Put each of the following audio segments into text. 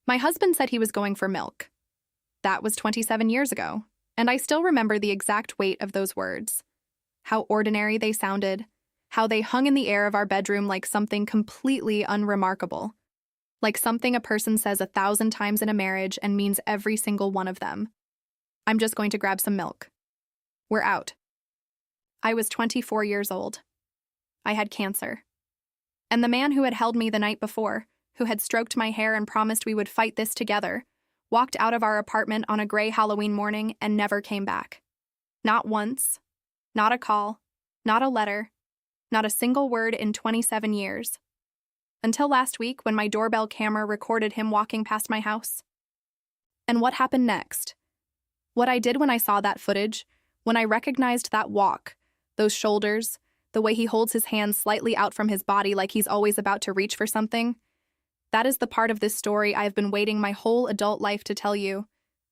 My husband said he was going for milk. That was 27 years ago, and I still remember the exact weight of those words. How ordinary they sounded, how they hung in the air of our bedroom like something completely unremarkable, like something a person says 1,000 times in a marriage and means every single one of them. I'm just going to grab some milk. We're out. I was 24 years old. I had cancer. And the man who had held me the night before, who had stroked my hair and promised we would fight this together, walked out of our apartment on a gray Halloween morning and never came back. Not once, not a call, not a letter, not a single word in 27 years. Until last week when my doorbell camera recorded him walking past my house. And what happened next? What I did when I saw that footage, when I recognized that walk, those shoulders, the way he holds his hands slightly out from his body like he's always about to reach for something, that is the part of this story I have been waiting my whole adult life to tell you.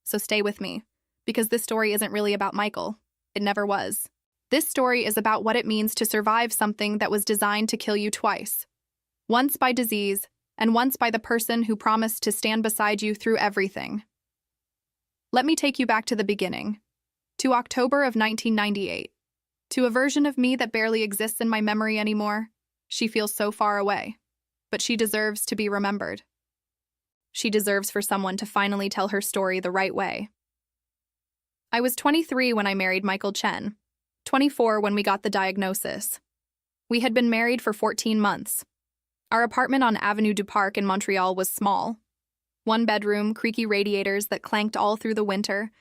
So stay with me, because this story isn't really about Michael. It never was. This story is about what it means to survive something that was designed to kill you twice. Once by disease, and once by the person who promised to stand beside you through everything. Let me take you back to the beginning, to October of 1998, to a version of me that barely exists in my memory anymore. She feels so far away, but she deserves to be remembered. She deserves for someone to finally tell her story the right way. I was 23 when I married Michael Chen, 24 when we got the diagnosis. We had been married for 14 months. Our apartment on Avenue du Parc in Montreal was small. One bedroom, creaky radiators that clanked all through the winter,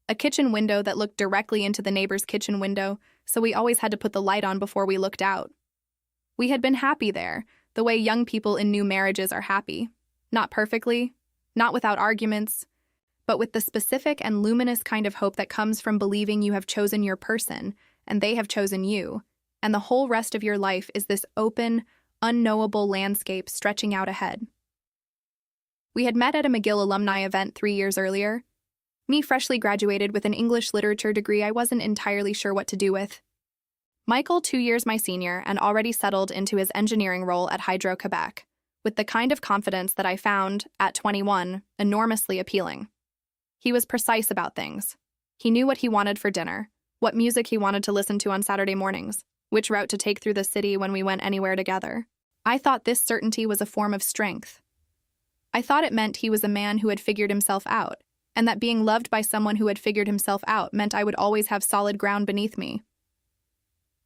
a kitchen window that looked directly into the neighbor's kitchen window, so we always had to put the light on before we looked out. We had been happy there, the way young people in new marriages are happy. Not perfectly, not without arguments, but with the specific and luminous kind of hope that comes from believing you have chosen your person, and they have chosen you, and the whole rest of your life is this open, unknowable landscape stretching out ahead. We had met at a McGill alumni event 3 years earlier. Me freshly graduated with an English literature degree I wasn't entirely sure what to do with. Michael 2 years my senior and already settled into his engineering role at Hydro-Quebec, with the kind of confidence that I found, at 21, enormously appealing. He was precise about things. He knew what he wanted for dinner, what music he wanted to listen to on Saturday mornings, which route to take through the city when we went anywhere together. I thought this certainty was a form of strength. I thought it meant he was a man who had figured himself out, and that being loved by someone who had figured himself out meant I would always have solid ground beneath me.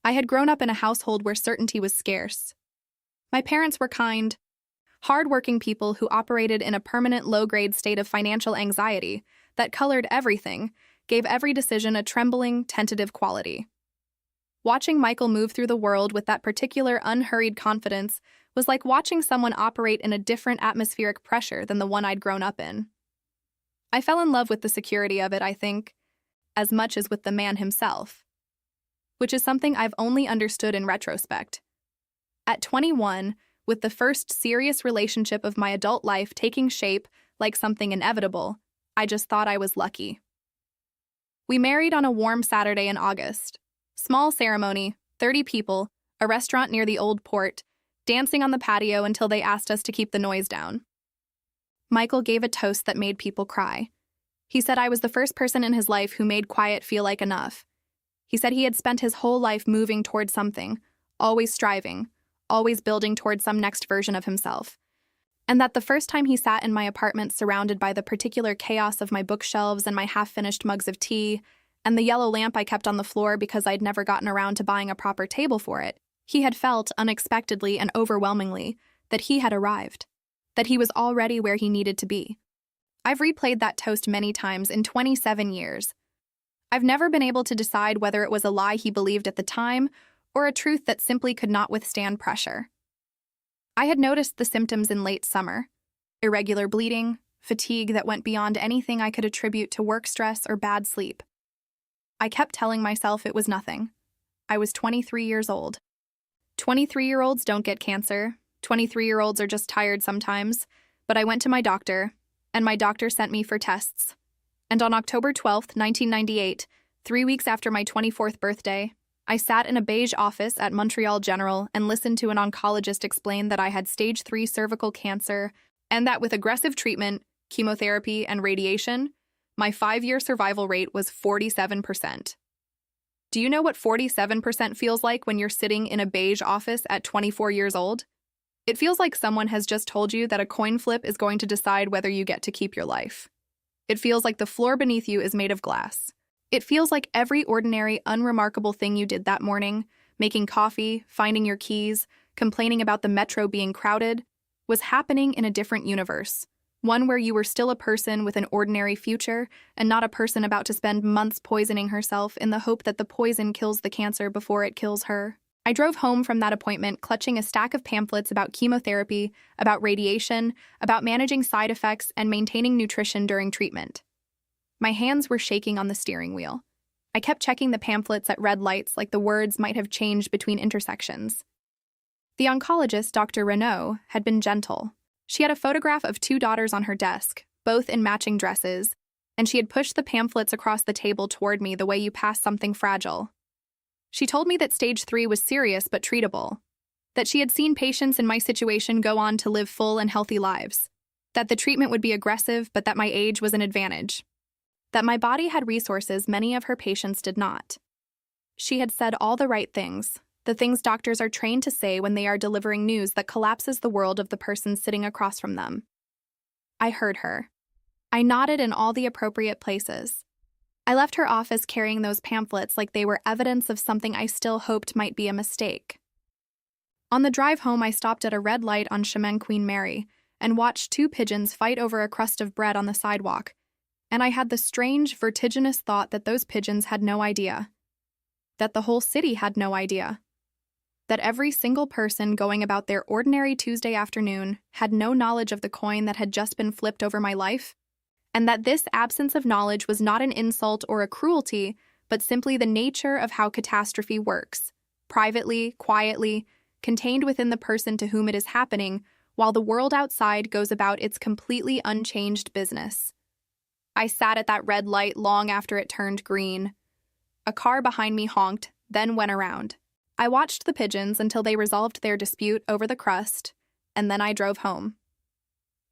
I had grown up in a household where certainty was scarce. My parents were kind, hard-working people who operated in a permanent low-grade state of financial anxiety that colored everything, gave every decision a trembling, tentative quality. Watching Michael move through the world with that particular unhurried confidence was like watching someone operate in a different atmospheric pressure than the one I'd grown up in. I fell in love with the security of it, I think, as much as with the man himself, which is something I've only understood in retrospect. At 21, with the first serious relationship of my adult life taking shape like something inevitable, I just thought I was lucky. We married on a warm Saturday in August. Small ceremony, 30 people, a restaurant near the Old Port, dancing on the patio until they asked us to keep the noise down. Michael gave a toast that made people cry. He said I was the first person in his life who made quiet feel like enough. He said he had spent his whole life moving toward something, always striving, always building toward some next version of himself. And that the first time he sat in my apartment surrounded by the particular chaos of my bookshelves and my half-finished mugs of tea, and the yellow lamp I kept on the floor because I'd never gotten around to buying a proper table for it, he had felt, unexpectedly and overwhelmingly, that he had arrived, that he was already where he needed to be. I've replayed that toast many times in 27 years. I've never been able to decide whether it was a lie he believed at the time or a truth that simply could not withstand pressure. I had noticed the symptoms in late summer: irregular bleeding, fatigue that went beyond anything I could attribute to work stress or bad sleep. I kept telling myself it was nothing. I was 23 years old. 23-year-olds don't get cancer. 23-year-olds are just tired sometimes. But I went to my doctor, and my doctor sent me for tests. And on October 12th, 1998, 3 weeks after my 24th birthday, I sat in a beige office at Montreal General and listened to an oncologist explain that I had stage 3 cervical cancer and that with aggressive treatment, chemotherapy, and radiation, my 5-year survival rate was 47%. Do you know what 47% feels like when you're sitting in a beige office at 24 years old? It feels like someone has just told you that a coin flip is going to decide whether you get to keep your life. It feels like the floor beneath you is made of glass. It feels like every ordinary, unremarkable thing you did that morning, making coffee, finding your keys, complaining about the metro being crowded, was happening in a different universe. One where you were still a person with an ordinary future and not a person about to spend months poisoning herself in the hope that the poison kills the cancer before it kills her. I drove home from that appointment clutching a stack of pamphlets about chemotherapy, about radiation, about managing side effects and maintaining nutrition during treatment. My hands were shaking on the steering wheel. I kept checking the pamphlets at red lights like the words might have changed between intersections. The oncologist, Dr. Renaud, had been gentle. She had a photograph of 2 daughters on her desk, both in matching dresses, and she had pushed the pamphlets across the table toward me the way you pass something fragile. She told me that stage 3 was serious but treatable, that she had seen patients in my situation go on to live full and healthy lives, that the treatment would be aggressive but that my age was an advantage, that my body had resources many of her patients did not. She had said all the right things, the things doctors are trained to say when they are delivering news that collapses the world of the person sitting across from them. I heard her. I nodded in all the appropriate places. I left her office carrying those pamphlets like they were evidence of something I still hoped might be a mistake. On the drive home, I stopped at a red light on Chemin Queen Mary and watched 2 pigeons fight over a crust of bread on the sidewalk, and I had the strange, vertiginous thought that those pigeons had no idea. That the whole city had no idea. That every single person going about their ordinary Tuesday afternoon had no knowledge of the coin that had just been flipped over my life, and that this absence of knowledge was not an insult or a cruelty, but simply the nature of how catastrophe works, privately, quietly, contained within the person to whom it is happening, while the world outside goes about its completely unchanged business. I sat at that red light long after it turned green. A car behind me honked, then went around. I watched the pigeons until they resolved their dispute over the crust, and then I drove home.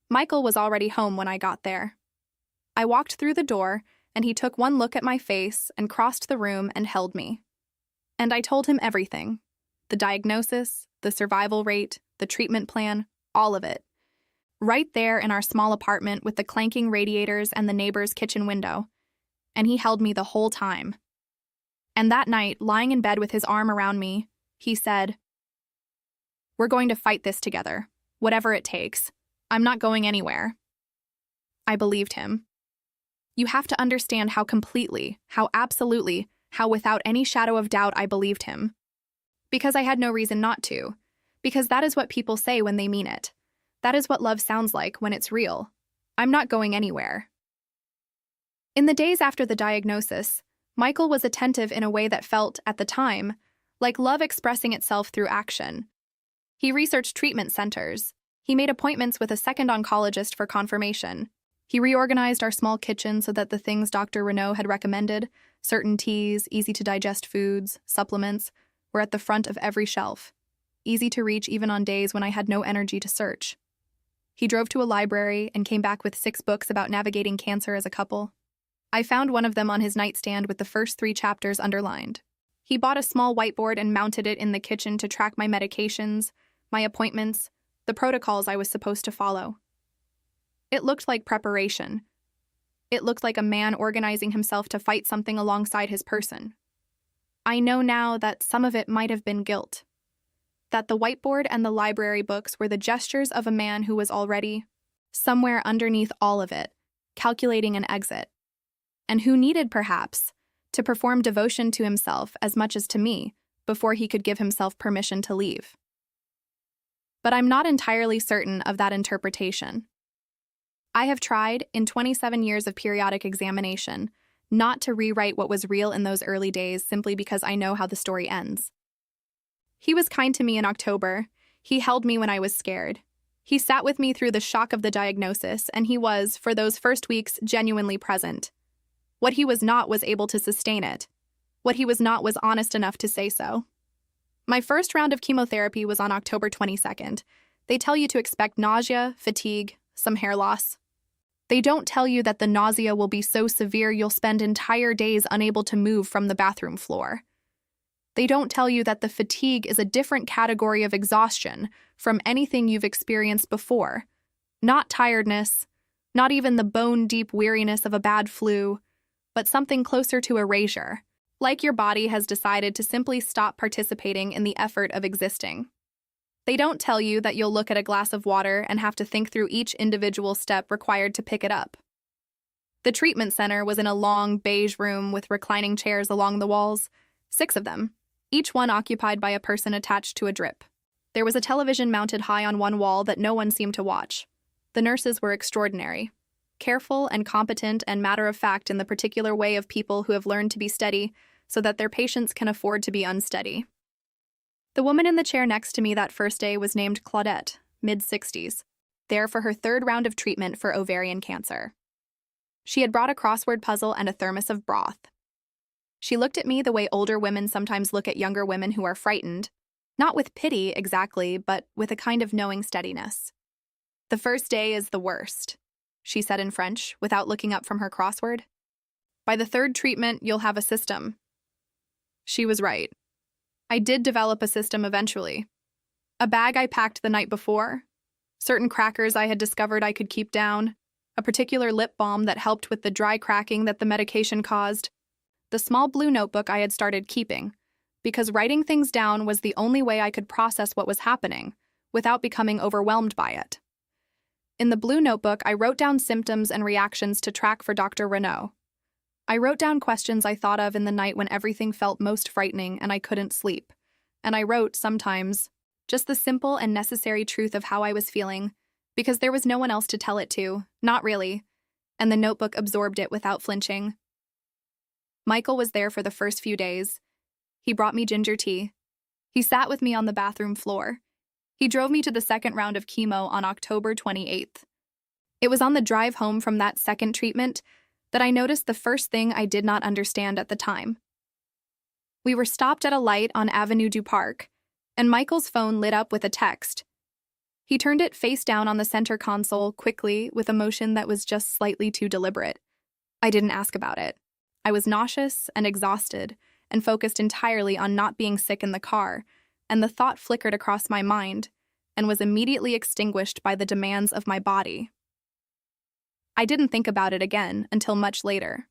Michael was already home when I got there. I walked through the door, and he took one look at my face and crossed the room and held me. And I told him everything. The diagnosis, the survival rate, the treatment plan, all of it. Right there in our small apartment with the clanking radiators and the neighbor's kitchen window. And he held me the whole time. And that night, lying in bed with his arm around me, he said, "We're going to fight this together, whatever it takes. I'm not going anywhere." I believed him. You have to understand how completely, how absolutely, how without any shadow of doubt I believed him. Because I had no reason not to. Because that is what people say when they mean it. That is what love sounds like when it's real. I'm not going anywhere. In the days after the diagnosis, Michael was attentive in a way that felt, at the time, like love expressing itself through action. He researched treatment centers. He made appointments with a second oncologist for confirmation. He reorganized our small kitchen so that the things Dr. Renaud had recommended, certain teas, easy-to-digest foods, supplements, were at the front of every shelf, easy to reach even on days when I had no energy to search. He drove to a library and came back with 6 books about navigating cancer as a couple. I found one of them on his nightstand with the first 3 chapters underlined. He bought a small whiteboard and mounted it in the kitchen to track my medications, my appointments, the protocols I was supposed to follow. It looked like preparation. It looked like a man organizing himself to fight something alongside his person. I know now that some of it might have been guilt. That the whiteboard and the library books were the gestures of a man who was already, somewhere underneath all of it, calculating an exit. And who needed, perhaps, to perform devotion to himself as much as to me before he could give himself permission to leave. But I'm not entirely certain of that interpretation. I have tried, in 27 years of periodic examination, not to rewrite what was real in those early days simply because I know how the story ends. He was kind to me in October. He held me when I was scared. He sat with me through the shock of the diagnosis, and he was, for those first weeks, genuinely present. What he was not was able to sustain it. What he was not was honest enough to say so. My first round of chemotherapy was on October 22nd. They tell you to expect nausea, fatigue, some hair loss. They don't tell you that the nausea will be so severe you'll spend entire days unable to move from the bathroom floor. They don't tell you that the fatigue is a different category of exhaustion from anything you've experienced before. Not tiredness, not even the bone-deep weariness of a bad flu, but something closer to erasure, like your body has decided to simply stop participating in the effort of existing. They don't tell you that you'll look at a glass of water and have to think through each individual step required to pick it up. The treatment center was in a long, beige room with reclining chairs along the walls, 6 of them, each one occupied by a person attached to a drip. There was a television mounted high on one wall that no one seemed to watch. The nurses were extraordinary, careful and competent and matter-of-fact in the particular way of people who have learned to be steady so that their patients can afford to be unsteady. The woman in the chair next to me that first day was named Claudette, mid-60s, there for her 3rd round of treatment for ovarian cancer. She had brought a crossword puzzle and a thermos of broth. She looked at me the way older women sometimes look at younger women who are frightened, not with pity exactly, but with a kind of knowing steadiness. "The first day is the worst," she said in French, without looking up from her crossword. "By the 3rd treatment, you'll have a system." She was right. I did develop a system eventually. A bag I packed the night before, certain crackers I had discovered I could keep down, a particular lip balm that helped with the dry cracking that the medication caused, the small blue notebook I had started keeping, because writing things down was the only way I could process what was happening without becoming overwhelmed by it. In the blue notebook, I wrote down symptoms and reactions to track for Dr. Renaud. I wrote down questions I thought of in the night when everything felt most frightening and I couldn't sleep. And I wrote, sometimes, just the simple and necessary truth of how I was feeling, because there was no one else to tell it to, not really, and the notebook absorbed it without flinching. Michael was there for the first few days. He brought me ginger tea. He sat with me on the bathroom floor. He drove me to the 2nd round of chemo on October 28th. It was on the drive home from that 2nd treatment that I noticed the first thing I did not understand at the time. We were stopped at a light on Avenue du Parc, and Michael's phone lit up with a text. He turned it face down on the center console quickly with a motion that was just slightly too deliberate. I didn't ask about it. I was nauseous and exhausted and focused entirely on not being sick in the car, and the thought flickered across my mind and was immediately extinguished by the demands of my body. I didn't think about it again until much later,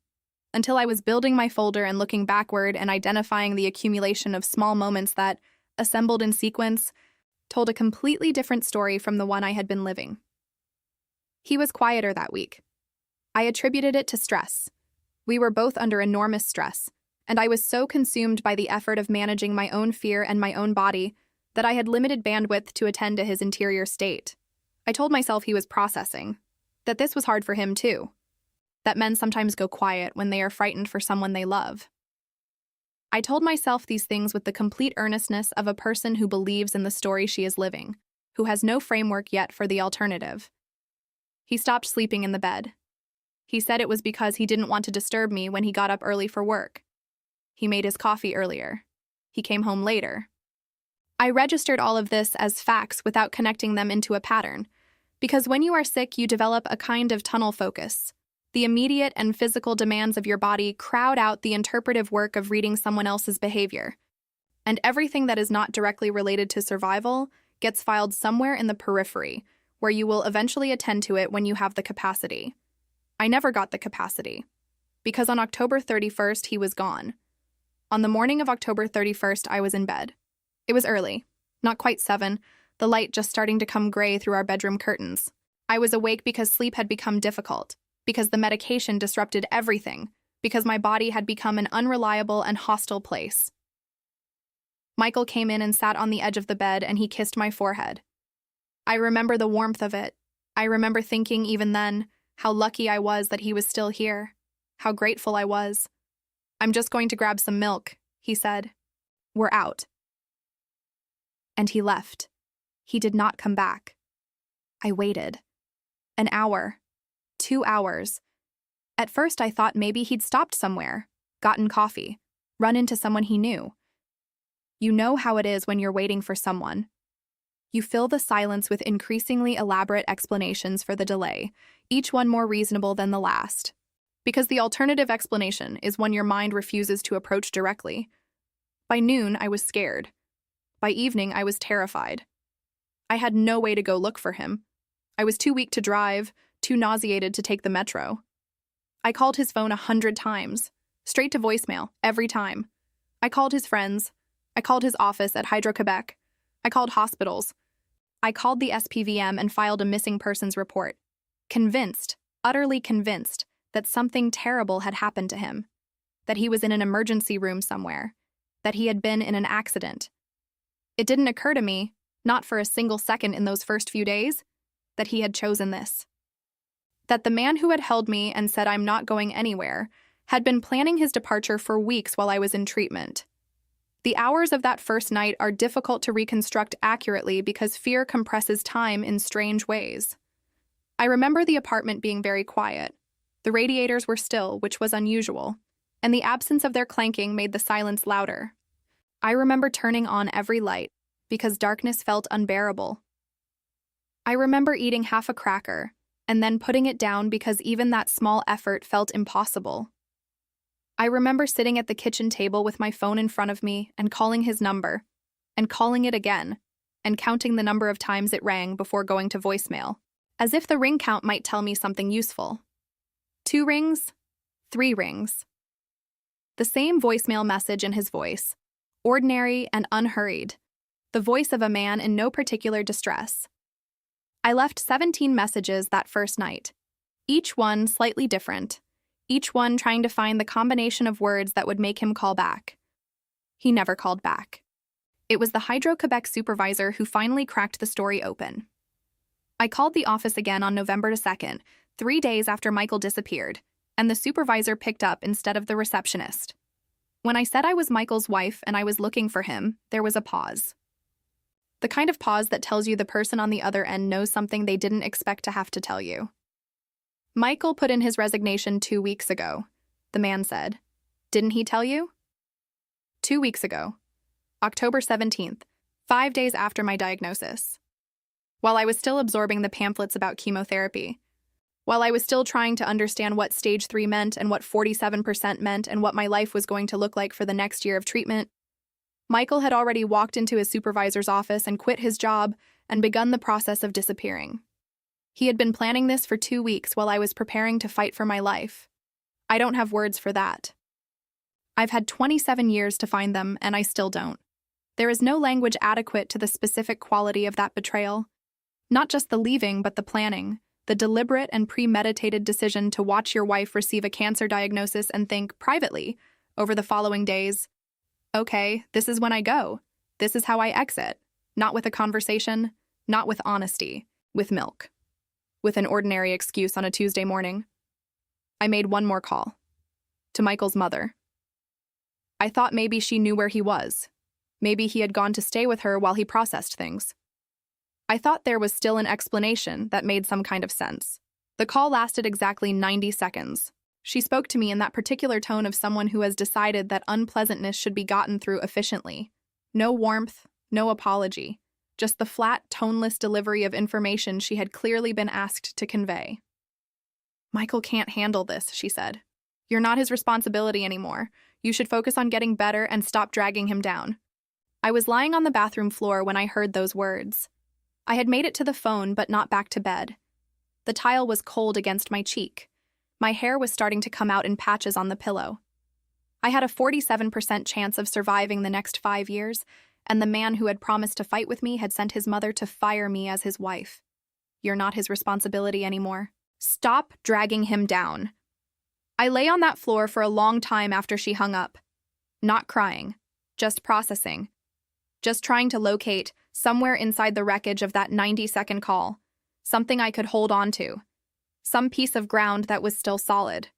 until I was building my folder and looking backward and identifying the accumulation of small moments that, assembled in sequence, told a completely different story from the one I had been living. He was quieter that week. I attributed it to stress. We were both under enormous stress, and I was so consumed by the effort of managing my own fear and my own body that I had limited bandwidth to attend to his interior state. I told myself he was processing, that this was hard for him too, that men sometimes go quiet when they are frightened for someone they love. I told myself these things with the complete earnestness of a person who believes in the story she is living, who has no framework yet for the alternative. He stopped sleeping in the bed. He said it was because he didn't want to disturb me when he got up early for work. He made his coffee earlier. He came home later. I registered all of this as facts without connecting them into a pattern, because when you are sick, you develop a kind of tunnel focus. The immediate and physical demands of your body crowd out the interpretive work of reading someone else's behavior. And everything that is not directly related to survival gets filed somewhere in the periphery, where you will eventually attend to it when you have the capacity. I never got the capacity, because on October 31st, he was gone. On the morning of October 31st, I was in bed. It was early, not quite 7, the light just starting to come gray through our bedroom curtains. I was awake because sleep had become difficult, because the medication disrupted everything, because my body had become an unreliable and hostile place. Michael came in and sat on the edge of the bed, and he kissed my forehead. I remember the warmth of it. I remember thinking even then how lucky I was that he was still here, how grateful I was. "I'm just going to grab some milk," he said. "We're out." And he left. He did not come back. I waited. An hour. 2 hours. At first I thought maybe he'd stopped somewhere, gotten coffee, run into someone he knew. You know how it is when you're waiting for someone. You fill the silence with increasingly elaborate explanations for the delay, each one more reasonable than the last. Because the alternative explanation is one your mind refuses to approach directly. By noon, I was scared. By evening, I was terrified. I had no way to go look for him. I was too weak to drive, too nauseated to take the metro. I called his phone 100 times, straight to voicemail, every time. I called his friends. I called his office at Hydro-Quebec. I called hospitals. I called the SPVM and filed a missing persons report. Convinced, utterly convinced, that something terrible had happened to him. That he was in an emergency room somewhere. That he had been in an accident. It didn't occur to me, not for a single second in those first few days, that he had chosen this. That the man who had held me and said I'm not going anywhere had been planning his departure for weeks while I was in treatment. The hours of that first night are difficult to reconstruct accurately because fear compresses time in strange ways. I remember the apartment being very quiet. The radiators were still, which was unusual, and the absence of their clanking made the silence louder. I remember turning on every light because darkness felt unbearable. I remember eating half a cracker and then putting it down because even that small effort felt impossible. I remember sitting at the kitchen table with my phone in front of me and calling his number, and calling it again, and counting the number of times it rang before going to voicemail, as if the ring count might tell me something useful. 2 rings, 3 rings. The same voicemail message in his voice, ordinary and unhurried, the voice of a man in no particular distress. I left 17 messages that first night, each one slightly different, each one trying to find the combination of words that would make him call back. He never called back. It was the Hydro-Quebec supervisor who finally cracked the story open. I called the office again on November 2nd, 3 days after Michael disappeared, and the supervisor picked up instead of the receptionist. When I said I was Michael's wife and I was looking for him, there was a pause. The kind of pause that tells you the person on the other end knows something they didn't expect to have to tell you. Michael put in his resignation 2 weeks ago, the man said. Didn't he tell you? 2 weeks ago, October 17th, 5 days after my diagnosis. While I was still absorbing the pamphlets about chemotherapy, while I was still trying to understand what stage 3 meant and what 47% meant and what my life was going to look like for the next year of treatment, Michael had already walked into his supervisor's office and quit his job and begun the process of disappearing. He had been planning this for 2 weeks while I was preparing to fight for my life. I don't have words for that. I've had 27 years to find them, and I still don't. There is no language adequate to the specific quality of that betrayal. Not just the leaving, but the planning. The deliberate and premeditated decision to watch your wife receive a cancer diagnosis and think, privately, over the following days, okay, this is when I go. This is how I exit. Not with a conversation, not with honesty, with milk. With an ordinary excuse on a Tuesday morning. I made one more call. To Michael's mother. I thought maybe she knew where he was. Maybe he had gone to stay with her while he processed things. I thought there was still an explanation that made some kind of sense. The call lasted exactly 90 seconds. She spoke to me in that particular tone of someone who has decided that unpleasantness should be gotten through efficiently. No warmth, no apology, just the flat, toneless delivery of information she had clearly been asked to convey. Michael can't handle this, she said. You're not his responsibility anymore. You should focus on getting better and stop dragging him down. I was lying on the bathroom floor when I heard those words. I had made it to the phone, but not back to bed. The tile was cold against my cheek. My hair was starting to come out in patches on the pillow. I had a 47% chance of surviving the next 5 years, and the man who had promised to fight with me had sent his mother to fire me as his wife. You're not his responsibility anymore. Stop dragging him down. I lay on that floor for a long time after she hung up. Not crying, just processing. Just trying to locate, somewhere inside the wreckage of that 90-second call, something I could hold on to. Some piece of ground that was still solid.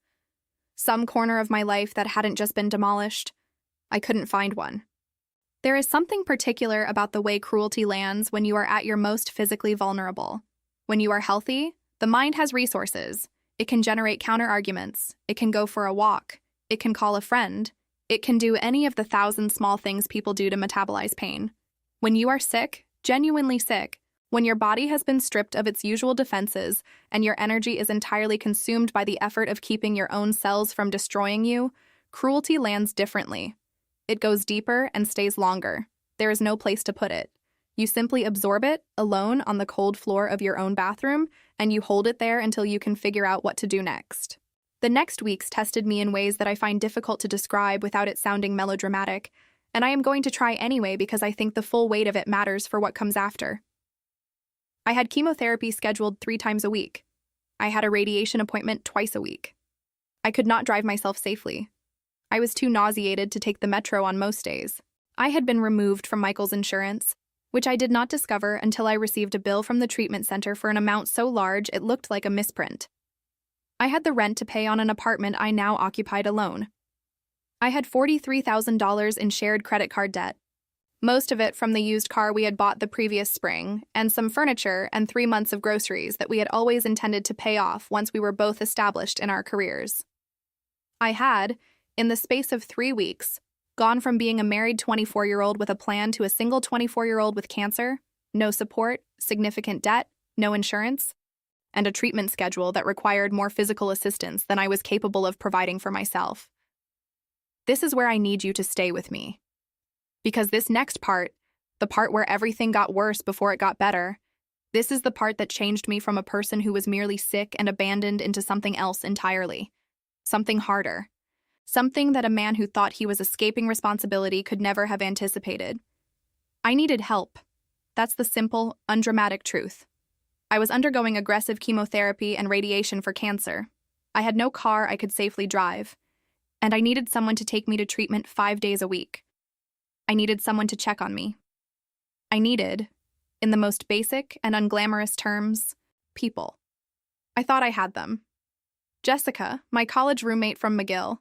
Some corner of my life that hadn't just been demolished. I couldn't find one. There is something particular about the way cruelty lands when you are at your most physically vulnerable. When you are healthy, the mind has resources. It can generate counter-arguments. It can go for a walk. It can call a friend. It can do any of the 1,000 small things people do to metabolize pain. When you are sick, Genuinely sick, when your body has been stripped of its usual defenses and your energy is entirely consumed by the effort of keeping your own cells from destroying you, cruelty lands differently. It goes deeper and stays longer. There is no place to put it. You simply absorb it, alone on the cold floor of your own bathroom, and you hold it there until you can figure out what to do next. The next weeks tested me in ways that I find difficult to describe without it sounding melodramatic, and I am going to try anyway because I think the full weight of it matters for what comes after. I had chemotherapy scheduled 3 times a week. I had a radiation appointment twice a week. I could not drive myself safely. I was too nauseated to take the metro on most days. I had been removed from Michael's insurance, which I did not discover until I received a bill from the treatment center for an amount so large it looked like a misprint. I had the rent to pay on an apartment I now occupied alone. I had $43,000 in shared credit card debt, most of it from the used car we had bought the previous spring, and some furniture and 3 months of groceries that we had always intended to pay off once we were both established in our careers. I had, in the space of 3 weeks, gone from being a married 24-year-old with a plan to a single 24-year-old with cancer, no support, significant debt, no insurance, and a treatment schedule that required more physical assistance than I was capable of providing for myself. This is where I need you to stay with me. Because this next part, the part where everything got worse before it got better, this is the part that changed me from a person who was merely sick and abandoned into something else entirely. Something harder. Something that a man who thought he was escaping responsibility could never have anticipated. I needed help. That's the simple, undramatic truth. I was undergoing aggressive chemotherapy and radiation for cancer. I had no car I could safely drive. And I needed someone to take me to treatment 5 days a week. I needed someone to check on me. I needed, in the most basic and unglamorous terms, people. I thought I had them. Jessica, my college roommate from McGill.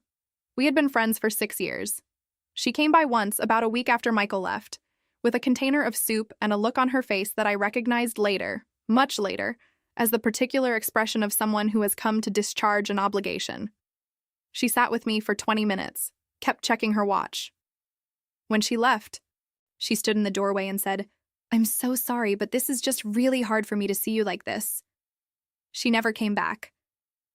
We had been friends for 6 years. She came by once, about a week after Michael left, with a container of soup and a look on her face that I recognized later, much later, as the particular expression of someone who has come to discharge an obligation. She sat with me for 20 minutes, kept checking her watch. When she left, she stood in the doorway and said, "I'm so sorry, but this is just really hard for me to see you like this." She never came back.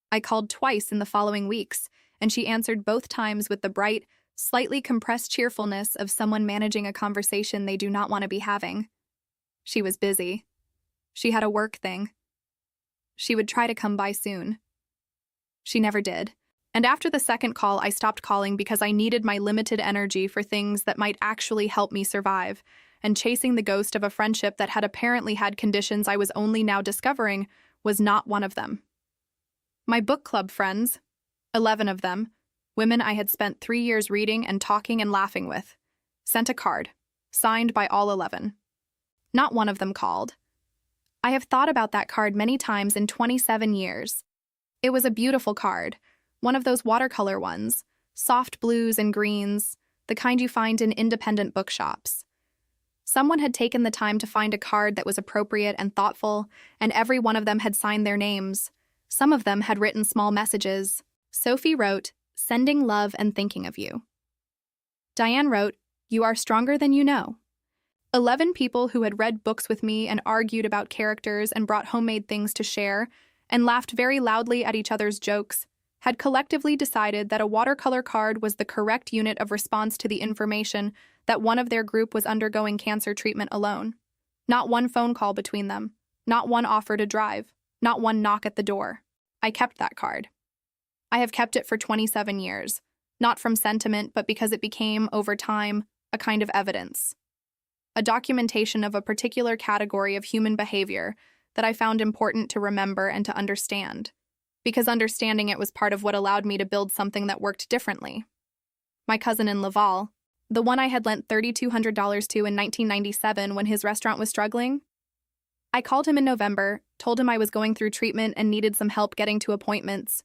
I called twice in the following weeks, and she answered both times with the bright, slightly compressed cheerfulness of someone managing a conversation they do not want to be having. She was busy. She had a work thing. She would try to come by soon. She never did. And after the second call, I stopped calling because I needed my limited energy for things that might actually help me survive, and chasing the ghost of a friendship that had apparently had conditions I was only now discovering was not one of them. My book club friends, 11 of them, women I had spent 3 years reading and talking and laughing with, sent a card, signed by all 11. Not one of them called. I have thought about that card many times in 27 years. It was a beautiful card. One of those watercolor ones, soft blues and greens, the kind you find in independent bookshops. Someone had taken the time to find a card that was appropriate and thoughtful, and every one of them had signed their names. Some of them had written small messages. Sophie wrote, "Sending love and thinking of you." Diane wrote, "You are stronger than you know." 11 people who had read books with me and argued about characters and brought homemade things to share, and laughed very loudly at each other's jokes, had collectively decided that a watercolor card was the correct unit of response to the information that one of their group was undergoing cancer treatment alone. Not one phone call between them, not one offer to drive, not one knock at the door. I kept that card. I have kept it for 27 years, not from sentiment, but because it became, over time, a kind of evidence. A documentation of a particular category of human behavior that I found important to remember and to understand, because understanding it was part of what allowed me to build something that worked differently. My cousin in Laval, the one I had lent $3,200 to in 1997 when his restaurant was struggling, I called him in November, told him I was going through treatment and needed some help getting to appointments.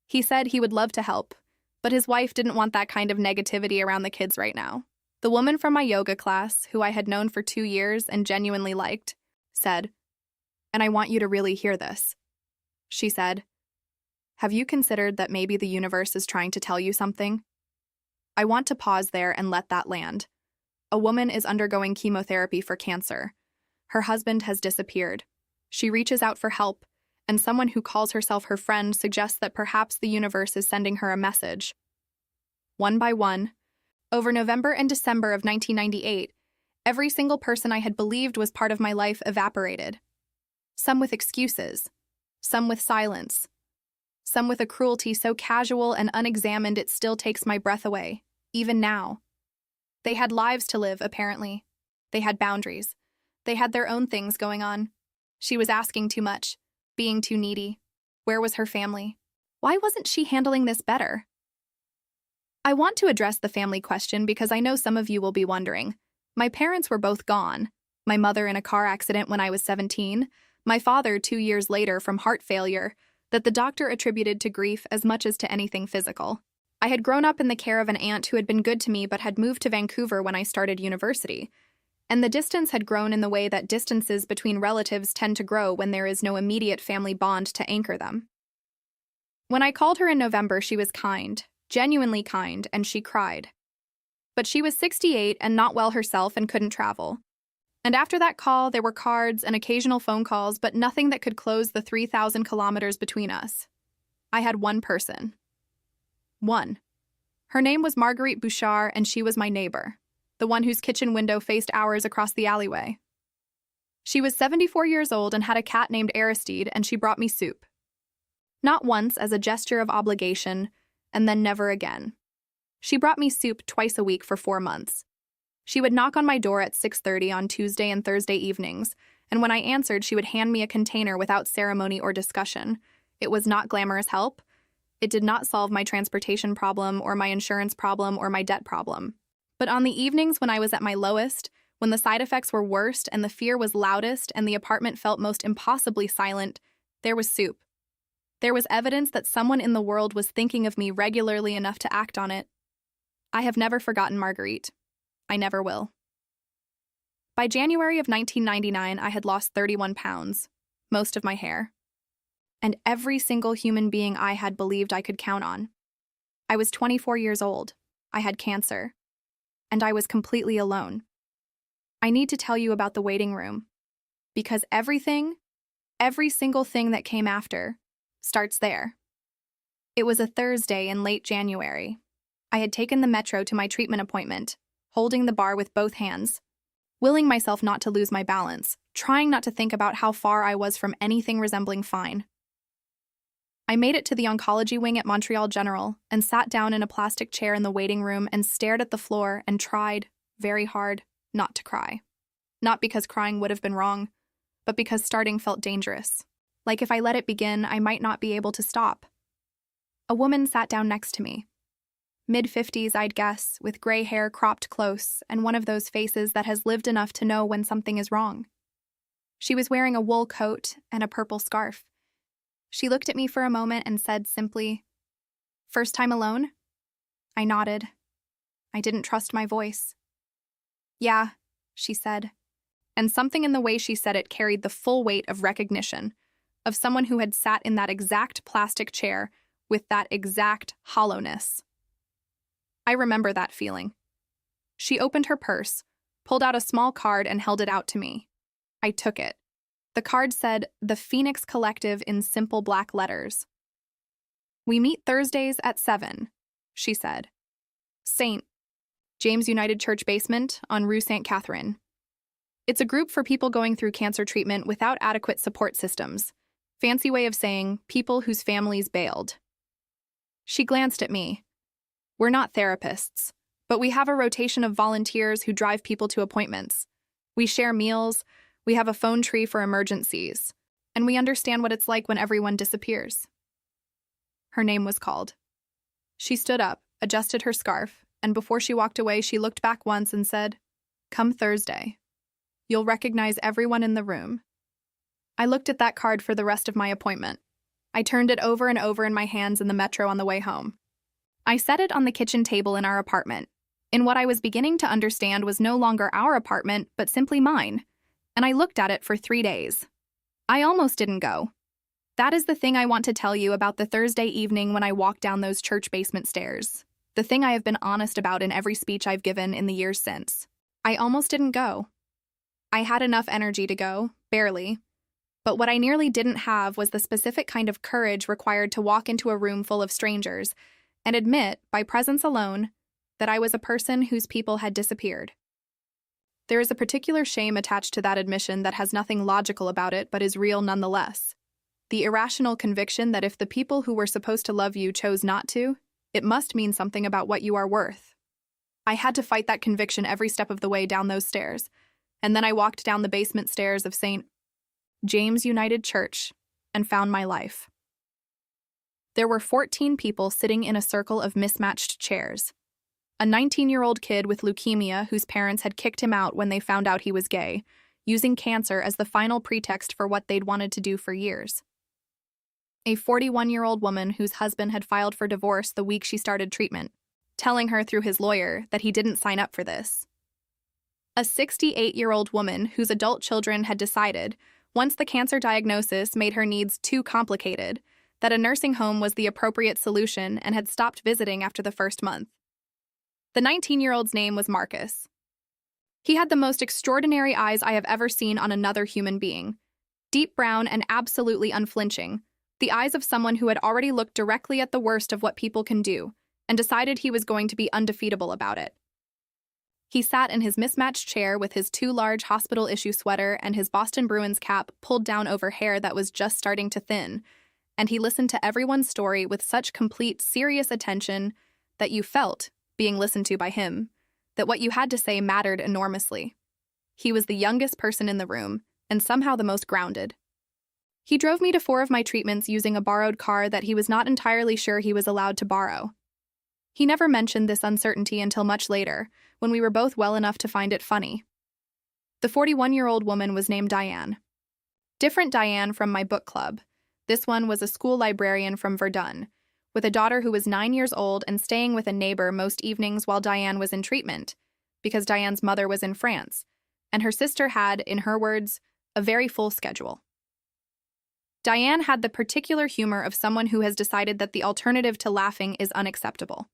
He said he would love to help, but his wife didn't want that kind of negativity around the kids right now. The woman from my yoga class, who I had known for 2 years and genuinely liked, said, "And I want you to really hear this." She said, "Have you considered that maybe the universe is trying to tell you something?" I want to pause there and let that land. A woman is undergoing chemotherapy for cancer. Her husband has disappeared. She reaches out for help, and someone who calls herself her friend suggests that perhaps the universe is sending her a message. One by one, over November and December of 1998, every single person I had believed was part of my life evaporated. Some with excuses, some with silence, some with a cruelty so casual and unexamined it still takes my breath away, even now. They had lives to live, apparently. They had boundaries. They had their own things going on. She was asking too much, being too needy. Where was her family? Why wasn't she handling this better? I want to address the family question because I know some of you will be wondering. My parents were both gone. My mother in a car accident when I was 17, my father 2 years later from heart failure, that the doctor attributed to grief as much as to anything physical. I had grown up in the care of an aunt who had been good to me but had moved to Vancouver when I started university. And the distance had grown in the way that distances between relatives tend to grow when there is no immediate family bond to anchor them. When I called her in November, she was kind, genuinely kind, and she cried. But she was 68 and not well herself and couldn't travel. And after that call, there were cards and occasional phone calls, but nothing that could close the 3,000 kilometers between us. I had one person. One. Her name was Marguerite Bouchard, and she was my neighbor, the one whose kitchen window faced ours across the alleyway. She was 74 years old and had a cat named Aristide, and she brought me soup. Not once as a gesture of obligation, and then never again. She brought me soup twice a week for 4 months. She would knock on my door at 6:30 on Tuesday and Thursday evenings, and when I answered, she would hand me a container without ceremony or discussion. It was not glamorous help. It did not solve my transportation problem or my insurance problem or my debt problem. But on the evenings when I was at my lowest, when the side effects were worst and the fear was loudest and the apartment felt most impossibly silent, there was soup. There was evidence that someone in the world was thinking of me regularly enough to act on it. I have never forgotten Marguerite. I never will. By January of 1999, I had lost 31 pounds, most of my hair, and every single human being I had believed I could count on. I was 24 years old. I had cancer. And I was completely alone. I need to tell you about the waiting room, because every single thing that came after, starts there. It was a Thursday in late January. I had taken the metro to my treatment appointment, holding the bar with both hands, willing myself not to lose my balance, trying not to think about how far I was from anything resembling fine. I made it to the oncology wing at Montreal General and sat down in a plastic chair in the waiting room and stared at the floor and tried, very hard, not to cry. Not because crying would have been wrong, but because starting felt dangerous. Like if I let it begin, I might not be able to stop. A woman sat down next to me. Mid-50s, I'd guess, with gray hair cropped close and one of those faces that has lived enough to know when something is wrong. She was wearing a wool coat and a purple scarf. She looked at me for a moment and said simply, "First time alone?" I nodded. I didn't trust my voice. "Yeah," she said. And something in the way she said it carried the full weight of recognition, of someone who had sat in that exact plastic chair with that exact hollowness. I remember that feeling. She opened her purse, pulled out a small card and held it out to me. I took it. The card said, "The Phoenix Collective" in simple black letters. "We meet Thursdays at 7, she said. St. James United Church basement on Rue St. Catherine. It's a group for people going through cancer treatment without adequate support systems. Fancy way of saying people whose families bailed." She glanced at me. "We're not therapists, but we have a rotation of volunteers who drive people to appointments. We share meals, we have a phone tree for emergencies, and we understand what it's like when everyone disappears." Her name was called. She stood up, adjusted her scarf, and before she walked away, she looked back once and said, "Come Thursday. You'll recognize everyone in the room." I looked at that card for the rest of my appointment. I turned it over and over in my hands in the metro on the way home. I set it on the kitchen table in our apartment, in what I was beginning to understand was no longer our apartment, but simply mine, and I looked at it for 3 days. I almost didn't go. That is the thing I want to tell you about the Thursday evening when I walked down those church basement stairs, the thing I have been honest about in every speech I've given in the years since. I almost didn't go. I had enough energy to go, barely. But what I nearly didn't have was the specific kind of courage required to walk into a room full of strangers and admit, by presence alone, that I was a person whose people had disappeared. There is a particular shame attached to that admission that has nothing logical about it but is real nonetheless. The irrational conviction that if the people who were supposed to love you chose not to, it must mean something about what you are worth. I had to fight that conviction every step of the way down those stairs, and then I walked down the basement stairs of St. James United Church and found my life. There were 14 people sitting in a circle of mismatched chairs. A 19-year-old kid with leukemia whose parents had kicked him out when they found out he was gay, using cancer as the final pretext for what they'd wanted to do for years. A 41-year-old woman whose husband had filed for divorce the week she started treatment, telling her through his lawyer that he didn't sign up for this. A 68-year-old woman whose adult children had decided, once the cancer diagnosis made her needs too complicated, that a nursing home was the appropriate solution and had stopped visiting after the first month. The 19-year-old's name was Marcus. He had the most extraordinary eyes I have ever seen on another human being. Deep brown and absolutely unflinching, the eyes of someone who had already looked directly at the worst of what people can do and decided he was going to be undefeatable about it. He sat in his mismatched chair with his too large hospital-issue sweater and his Boston Bruins cap pulled down over hair that was just starting to thin, and he listened to everyone's story with such complete, serious attention that you felt, being listened to by him, that what you had to say mattered enormously. He was the youngest person in the room, and somehow the most grounded. He drove me to 4 of my treatments using a borrowed car that he was not entirely sure he was allowed to borrow. He never mentioned this uncertainty until much later, when we were both well enough to find it funny. The 41-year-old woman was named Diane. Different Diane from my book club. This one was a school librarian from Verdun, with a daughter who was 9 years old and staying with a neighbor most evenings while Diane was in treatment, because Diane's mother was in France, and her sister had, in her words, a very full schedule. Diane had the particular humor of someone who has decided that the alternative to laughing is unacceptable.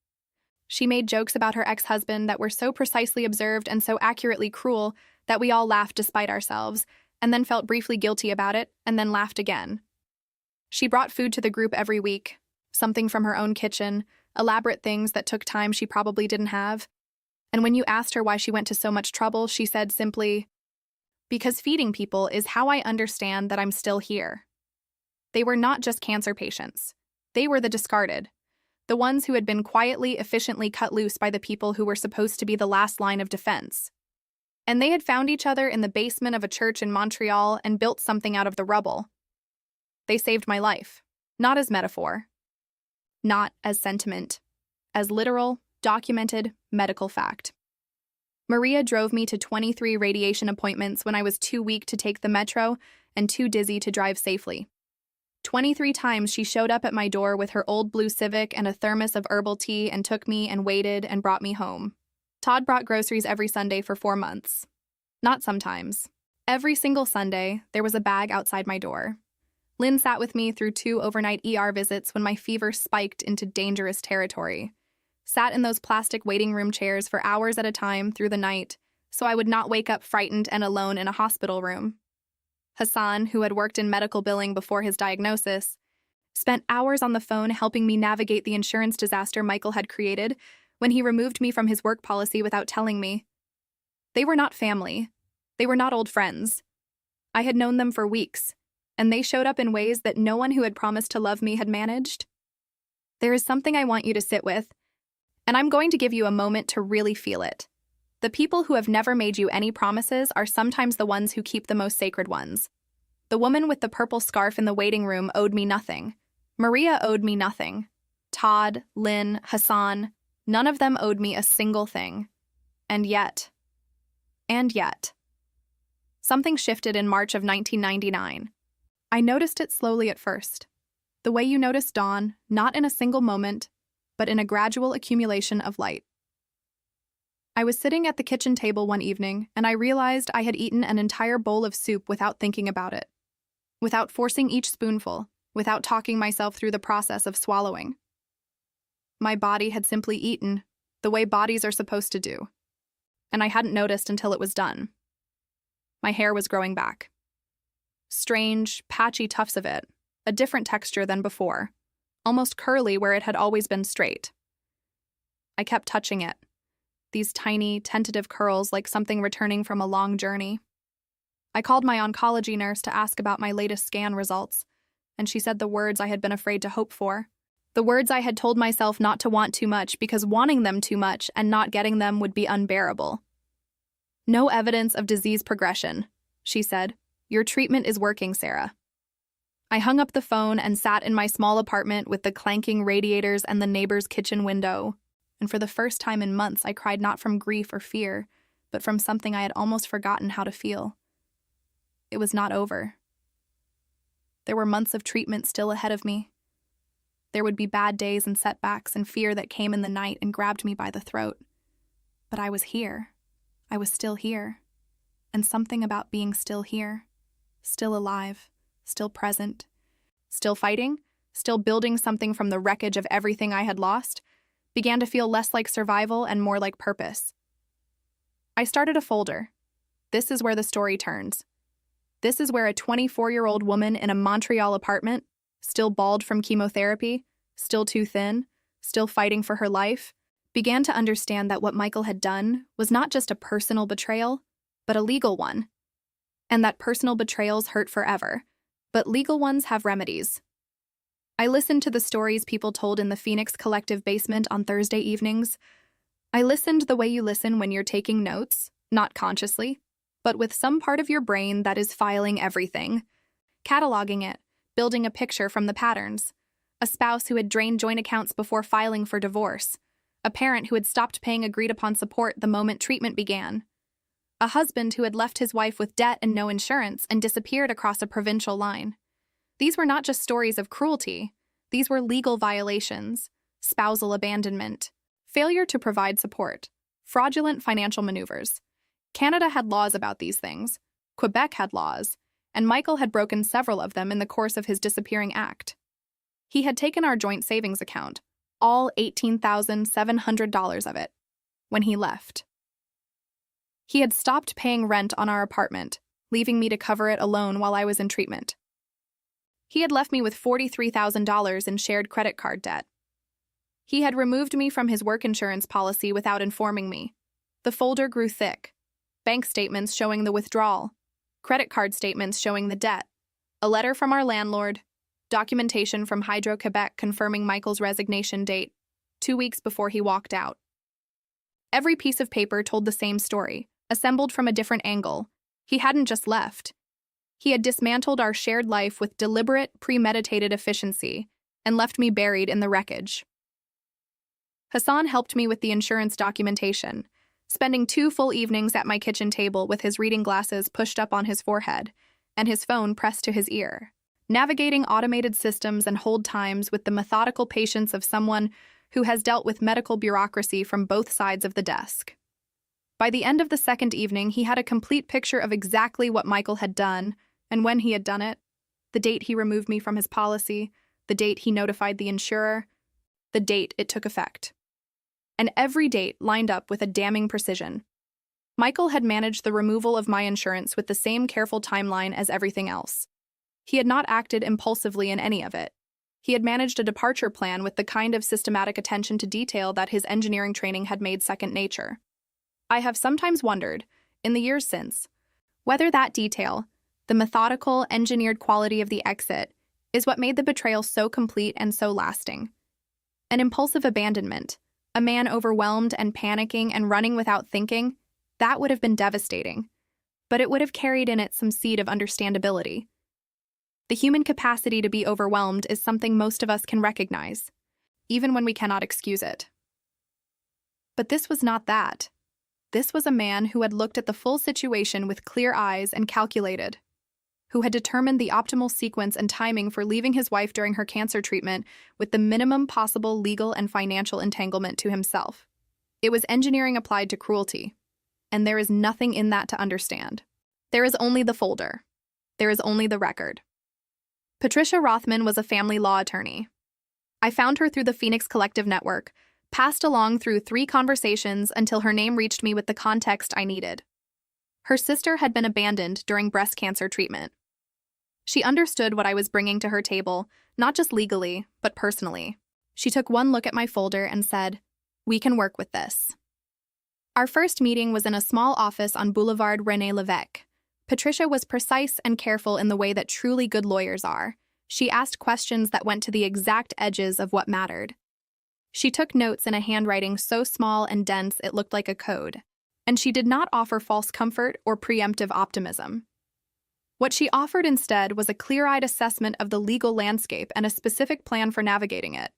She made jokes about her ex-husband that were so precisely observed and so accurately cruel that we all laughed despite ourselves, and then felt briefly guilty about it, and then laughed again. She brought food to the group every week, something from her own kitchen, elaborate things that took time she probably didn't have. And when you asked her why she went to so much trouble, she said simply, "Because feeding people is how I understand that I'm still here." They were not just cancer patients. They were the discarded, the ones who had been quietly, efficiently cut loose by the people who were supposed to be the last line of defense. And they had found each other in the basement of a church in Montreal and built something out of the rubble. They saved my life, not as metaphor, not as sentiment, as literal, documented, medical fact. Maria drove me to 23 radiation appointments when I was too weak to take the metro and too dizzy to drive safely. 23 times she showed up at my door with her old blue Civic and a thermos of herbal tea and took me and waited and brought me home. Todd brought groceries every Sunday for 4 months. Not sometimes. Every single Sunday, there was a bag outside my door. Lynn sat with me through 2 overnight ER visits when my fever spiked into dangerous territory. Sat in those plastic waiting room chairs for hours at a time through the night, so I would not wake up frightened and alone in a hospital room. Hassan, who had worked in medical billing before his diagnosis, spent hours on the phone helping me navigate the insurance disaster Michael had created when he removed me from his work policy without telling me. They were not family. They were not old friends. I had known them for weeks, and they showed up in ways that no one who had promised to love me had managed. There is something I want you to sit with, and I'm going to give you a moment to really feel it. The people who have never made you any promises are sometimes the ones who keep the most sacred ones. The woman with the purple scarf in the waiting room owed me nothing. Maria owed me nothing. Todd, Lynn, Hassan, none of them owed me a single thing. And yet, something shifted in March of 1999. I noticed it slowly at first. The way you notice dawn, not in a single moment, but in a gradual accumulation of light. I was sitting at the kitchen table one evening, and I realized I had eaten an entire bowl of soup without thinking about it, without forcing each spoonful, without talking myself through the process of swallowing. My body had simply eaten, the way bodies are supposed to do, and I hadn't noticed until it was done. My hair was growing back. Strange, patchy tufts of it, a different texture than before, almost curly where it had always been straight. I kept touching it, these tiny, tentative curls like something returning from a long journey. I called my oncology nurse to ask about my latest scan results, and she said the words I had been afraid to hope for. The words I had told myself not to want too much because wanting them too much and not getting them would be unbearable. No evidence of disease progression, she said. Your treatment is working, Sarah. I hung up the phone and sat in my small apartment with the clanking radiators and the neighbor's kitchen window. And for the first time in months, I cried not from grief or fear, but from something I had almost forgotten how to feel. It was not over. There were months of treatment still ahead of me. There would be bad days and setbacks and fear that came in the night and grabbed me by the throat. But I was here. I was still here. And something about being still here, still alive, still present, still fighting, still building something from the wreckage of everything I had lost, began to feel less like survival and more like purpose. I started a folder. This is where the story turns. This is where a 24-year-old woman in a Montreal apartment, still bald from chemotherapy, still too thin, still fighting for her life, began to understand that what Michael had done was not just a personal betrayal, but a legal one. And that personal betrayals hurt forever, but legal ones have remedies. I listened to the stories people told in the Phoenix Collective basement on Thursday evenings. I listened the way you listen when you're taking notes, not consciously, but with some part of your brain that is filing everything, cataloging it, building a picture from the patterns. A spouse who had drained joint accounts before filing for divorce. A parent who had stopped paying agreed-upon support the moment treatment began. A husband who had left his wife with debt and no insurance and disappeared across a provincial line. These were not just stories of cruelty. These were legal violations, spousal abandonment, failure to provide support, fraudulent financial maneuvers. Canada had laws about these things. Quebec had laws, and Michael had broken several of them in the course of his disappearing act. He had taken our joint savings account, all $18,700 of it, when he left. He had stopped paying rent on our apartment, leaving me to cover it alone while I was in treatment. He had left me with $43,000 in shared credit card debt. He had removed me from his work insurance policy without informing me. The folder grew thick. Bank statements showing the withdrawal, credit card statements showing the debt, a letter from our landlord, documentation from Hydro-Quebec confirming Michael's resignation date, 2 weeks before he walked out. Every piece of paper told the same story, assembled from a different angle. He hadn't just left. He had dismantled our shared life with deliberate, premeditated efficiency and left me buried in the wreckage. Hassan helped me with the insurance documentation, spending 2 full evenings at my kitchen table with his reading glasses pushed up on his forehead and his phone pressed to his ear, navigating automated systems and hold times with the methodical patience of someone who has dealt with medical bureaucracy from both sides of the desk. By the end of the second evening, he had a complete picture of exactly what Michael had done and when he had done it, the date he removed me from his policy, the date he notified the insurer, the date it took effect. And every date lined up with a damning precision. Michael had managed the removal of my insurance with the same careful timeline as everything else. He had not acted impulsively in any of it. He had managed a departure plan with the kind of systematic attention to detail that his engineering training had made second nature. I have sometimes wondered, in the years since, whether that detail, the methodical, engineered quality of the exit, is what made the betrayal so complete and so lasting. An impulsive abandonment, a man overwhelmed and panicking and running without thinking, that would have been devastating, but it would have carried in it some seed of understandability. The human capacity to be overwhelmed is something most of us can recognize, even when we cannot excuse it. But this was not that. This was a man who had looked at the full situation with clear eyes and calculated, who had determined the optimal sequence and timing for leaving his wife during her cancer treatment with the minimum possible legal and financial entanglement to himself. It was engineering applied to cruelty, and there is nothing in that to understand. There is only the folder. There is only the record. Patricia Rothman was a family law attorney. I found her through the Phoenix Collective network, passed along through 3 conversations until her name reached me with the context I needed. Her sister had been abandoned during breast cancer treatment. She understood what I was bringing to her table, not just legally, but personally. She took one look at my folder and said, "We can work with this." Our first meeting was in a small office on Boulevard René Lévesque. Patricia was precise and careful in the way that truly good lawyers are. She asked questions that went to the exact edges of what mattered. She took notes in a handwriting so small and dense it looked like a code. And she did not offer false comfort or preemptive optimism. What she offered instead was a clear-eyed assessment of the legal landscape and a specific plan for navigating it,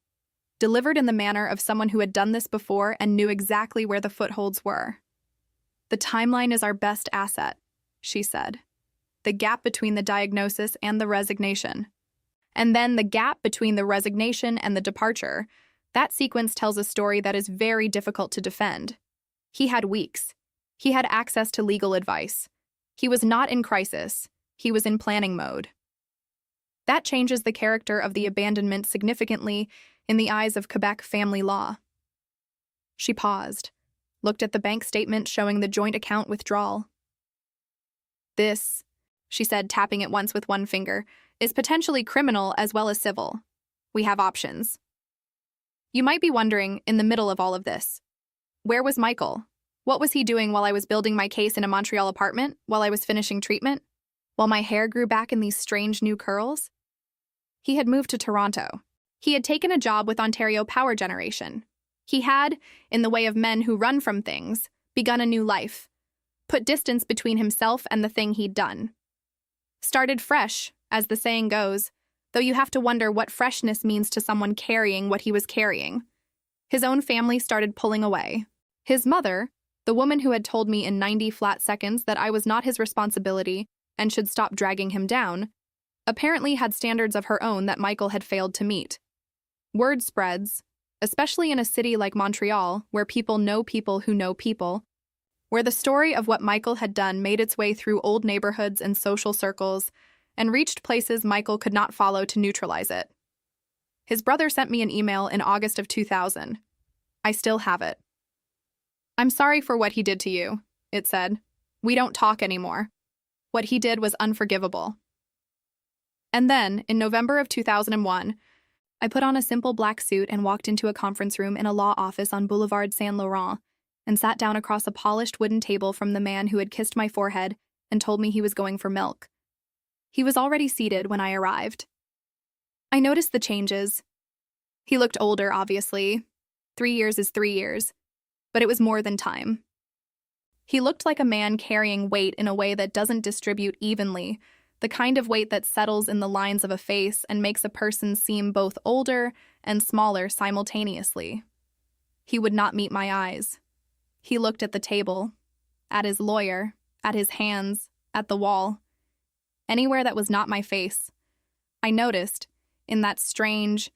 delivered in the manner of someone who had done this before and knew exactly where the footholds were. "The timeline is our best asset," she said. "The gap between the diagnosis and the resignation. And then the gap between the resignation and the departure. That sequence tells a story that is very difficult to defend. He had weeks. He had access to legal advice. He was not in crisis. He was in planning mode. That changes the character of the abandonment significantly in the eyes of Quebec family law." She paused, looked at the bank statement showing the joint account withdrawal. "This," she said, tapping it once with one finger, "is potentially criminal as well as civil. We have options." You might be wondering, in the middle of all of this, where was Michael? What was he doing while I was building my case in a Montreal apartment, while I was finishing treatment, while my hair grew back in these strange new curls? He had moved to Toronto. He had taken a job with Ontario Power Generation. He had, in the way of men who run from things, begun a new life, put distance between himself and the thing he'd done. Started fresh, as the saying goes, though you have to wonder what freshness means to someone carrying what he was carrying. His own family started pulling away. His mother, the woman who had told me in 90 flat seconds that I was not his responsibility and should stop dragging him down, apparently had standards of her own that Michael had failed to meet. Word spreads, especially in a city like Montreal, where people know people who know people, where the story of what Michael had done made its way through old neighborhoods and social circles and reached places Michael could not follow to neutralize it. His brother sent me an email in August of 2000. I still have it. "I'm sorry for what he did to you," it said. "We don't talk anymore. What he did was unforgivable." And then, in November of 2001, I put on a simple black suit and walked into a conference room in a law office on Boulevard Saint-Laurent and sat down across a polished wooden table from the man who had kissed my forehead and told me he was going for milk. He was already seated when I arrived. I noticed the changes. He looked older, obviously. 3 years is 3 years. But it was more than time. He looked like a man carrying weight in a way that doesn't distribute evenly, the kind of weight that settles in the lines of a face and makes a person seem both older and smaller simultaneously. He would not meet my eyes. He looked at the table, at his lawyer, at his hands, at the wall. Anywhere that was not my face. I noticed, in that strange,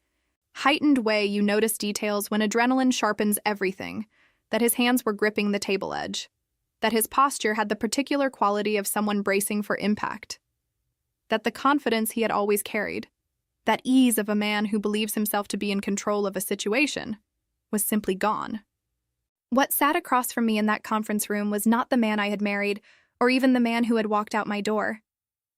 heightened way you notice details when adrenaline sharpens everything, that his hands were gripping the table edge, that his posture had the particular quality of someone bracing for impact, that the confidence he had always carried, that ease of a man who believes himself to be in control of a situation, was simply gone. What sat across from me in that conference room was not the man I had married, or even the man who had walked out my door.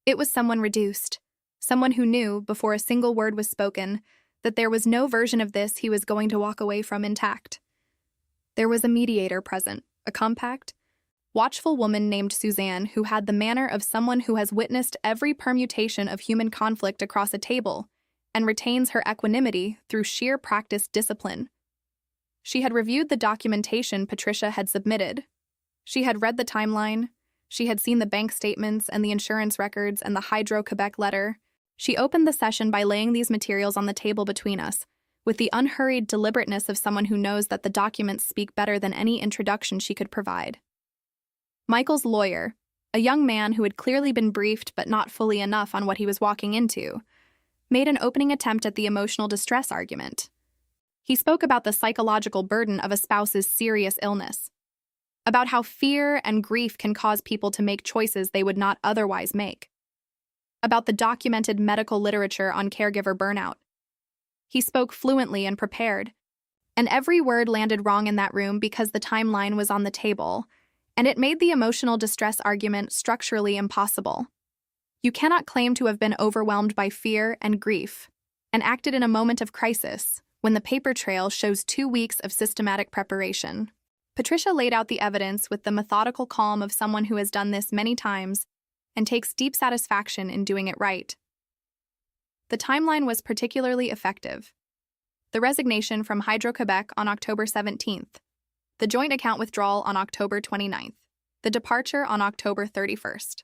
It was someone reduced, someone who knew, before a single word was spoken, that there was no version of this he was going to walk away from intact. There was a mediator present, a compact, watchful woman named Suzanne who had the manner of someone who has witnessed every permutation of human conflict across a table and retains her equanimity through sheer practiced discipline. She had reviewed the documentation Patricia had submitted. She had read the timeline. She had seen the bank statements and the insurance records and the Hydro-Quebec letter. She opened the session by laying these materials on the table between us, with the unhurried deliberateness of someone who knows that the documents speak better than any introduction she could provide. Michael's lawyer, a young man who had clearly been briefed but not fully enough on what he was walking into, made an opening attempt at the emotional distress argument. He spoke about the psychological burden of a spouse's serious illness, about how fear and grief can cause people to make choices they would not otherwise make, about the documented medical literature on caregiver burnout. He spoke fluently and prepared, and every word landed wrong in that room because the timeline was on the table, And it made the emotional distress argument structurally impossible. You cannot claim to have been overwhelmed by fear and grief and acted in a moment of crisis when the paper trail shows 2 weeks of systematic preparation. Patricia laid out the evidence with the methodical calm of someone who has done this many times and takes deep satisfaction in doing it right. The timeline was particularly effective. The resignation from Hydro-Quebec on October 17th, the joint account withdrawal on October 29th, the departure on October 31st.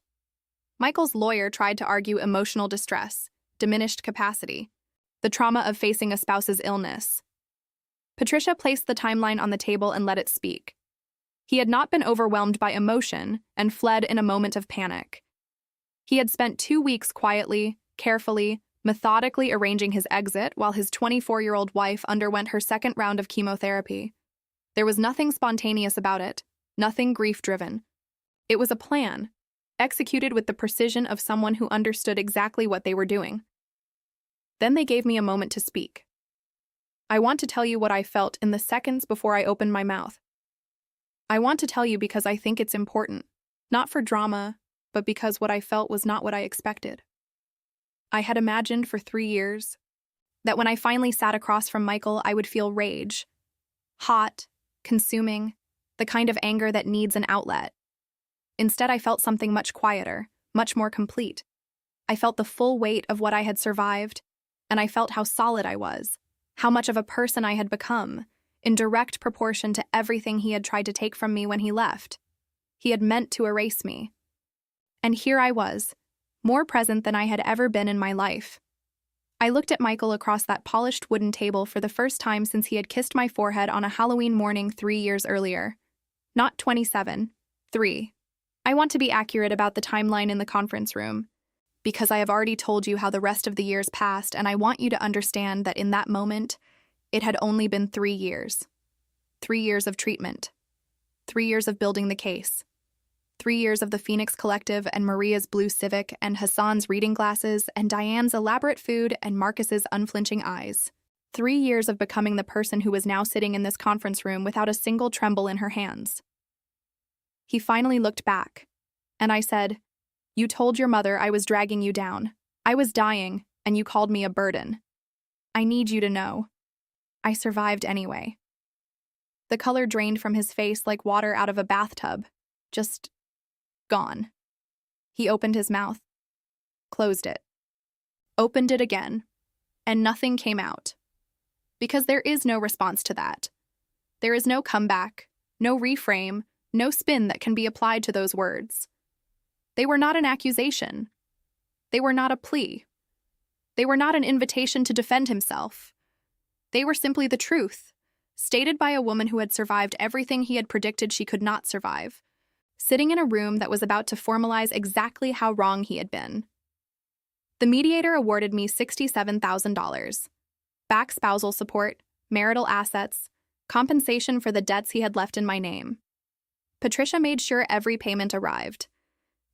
Michael's lawyer tried to argue emotional distress, diminished capacity, the trauma of facing a spouse's illness. Patricia placed the timeline on the table and let it speak. He had not been overwhelmed by emotion and fled in a moment of panic. He had spent 2 weeks quietly, carefully, methodically arranging his exit while his 24-year-old wife underwent her second round of chemotherapy. There was nothing spontaneous about it, nothing grief-driven. It was a plan, executed with the precision of someone who understood exactly what they were doing. Then they gave me a moment to speak. I want to tell you what I felt in the seconds before I opened my mouth. I want to tell you because I think it's important, not for drama, but because what I felt was not what I expected. I had imagined for 3 years that when I finally sat across from Michael, I would feel rage. Hot, consuming, the kind of anger that needs an outlet. Instead, I felt something much quieter, much more complete. I felt the full weight of what I had survived, and I felt how solid I was, how much of a person I had become, in direct proportion to everything he had tried to take from me when he left. He had meant to erase me. And here I was, more present than I had ever been in my life. I looked at Michael across that polished wooden table for the first time since he had kissed my forehead on a Halloween morning 3 years earlier. Not 27, 3. I want to be accurate about the timeline in the conference room, because I have already told you how the rest of the years passed, and I want you to understand that in that moment, it had only been 3 years. 3 years of treatment. 3 years of building the case. 3 years of the Phoenix Collective and Maria's blue Civic and Hassan's reading glasses and Diane's elaborate food and Marcus's unflinching eyes. 3 years of becoming the person who was now sitting in this conference room without a single tremble in her hands. He finally looked back, and I said, "You told your mother I was dragging you down. I was dying, and you called me a burden. I need you to know. I survived anyway." The color drained from his face like water out of a bathtub. Just gone. He opened his mouth, closed it, opened it again, and nothing came out. Because there is no response to that. There is no comeback, no reframe, no spin that can be applied to those words. They were not an accusation. They were not a plea. They were not an invitation to defend himself. They were simply the truth, stated by a woman who had survived everything he had predicted she could not survive, sitting in a room that was about to formalize exactly how wrong he had been. The mediator awarded me $67,000. Back spousal support, marital assets, compensation for the debts he had left in my name. Patricia made sure every payment arrived.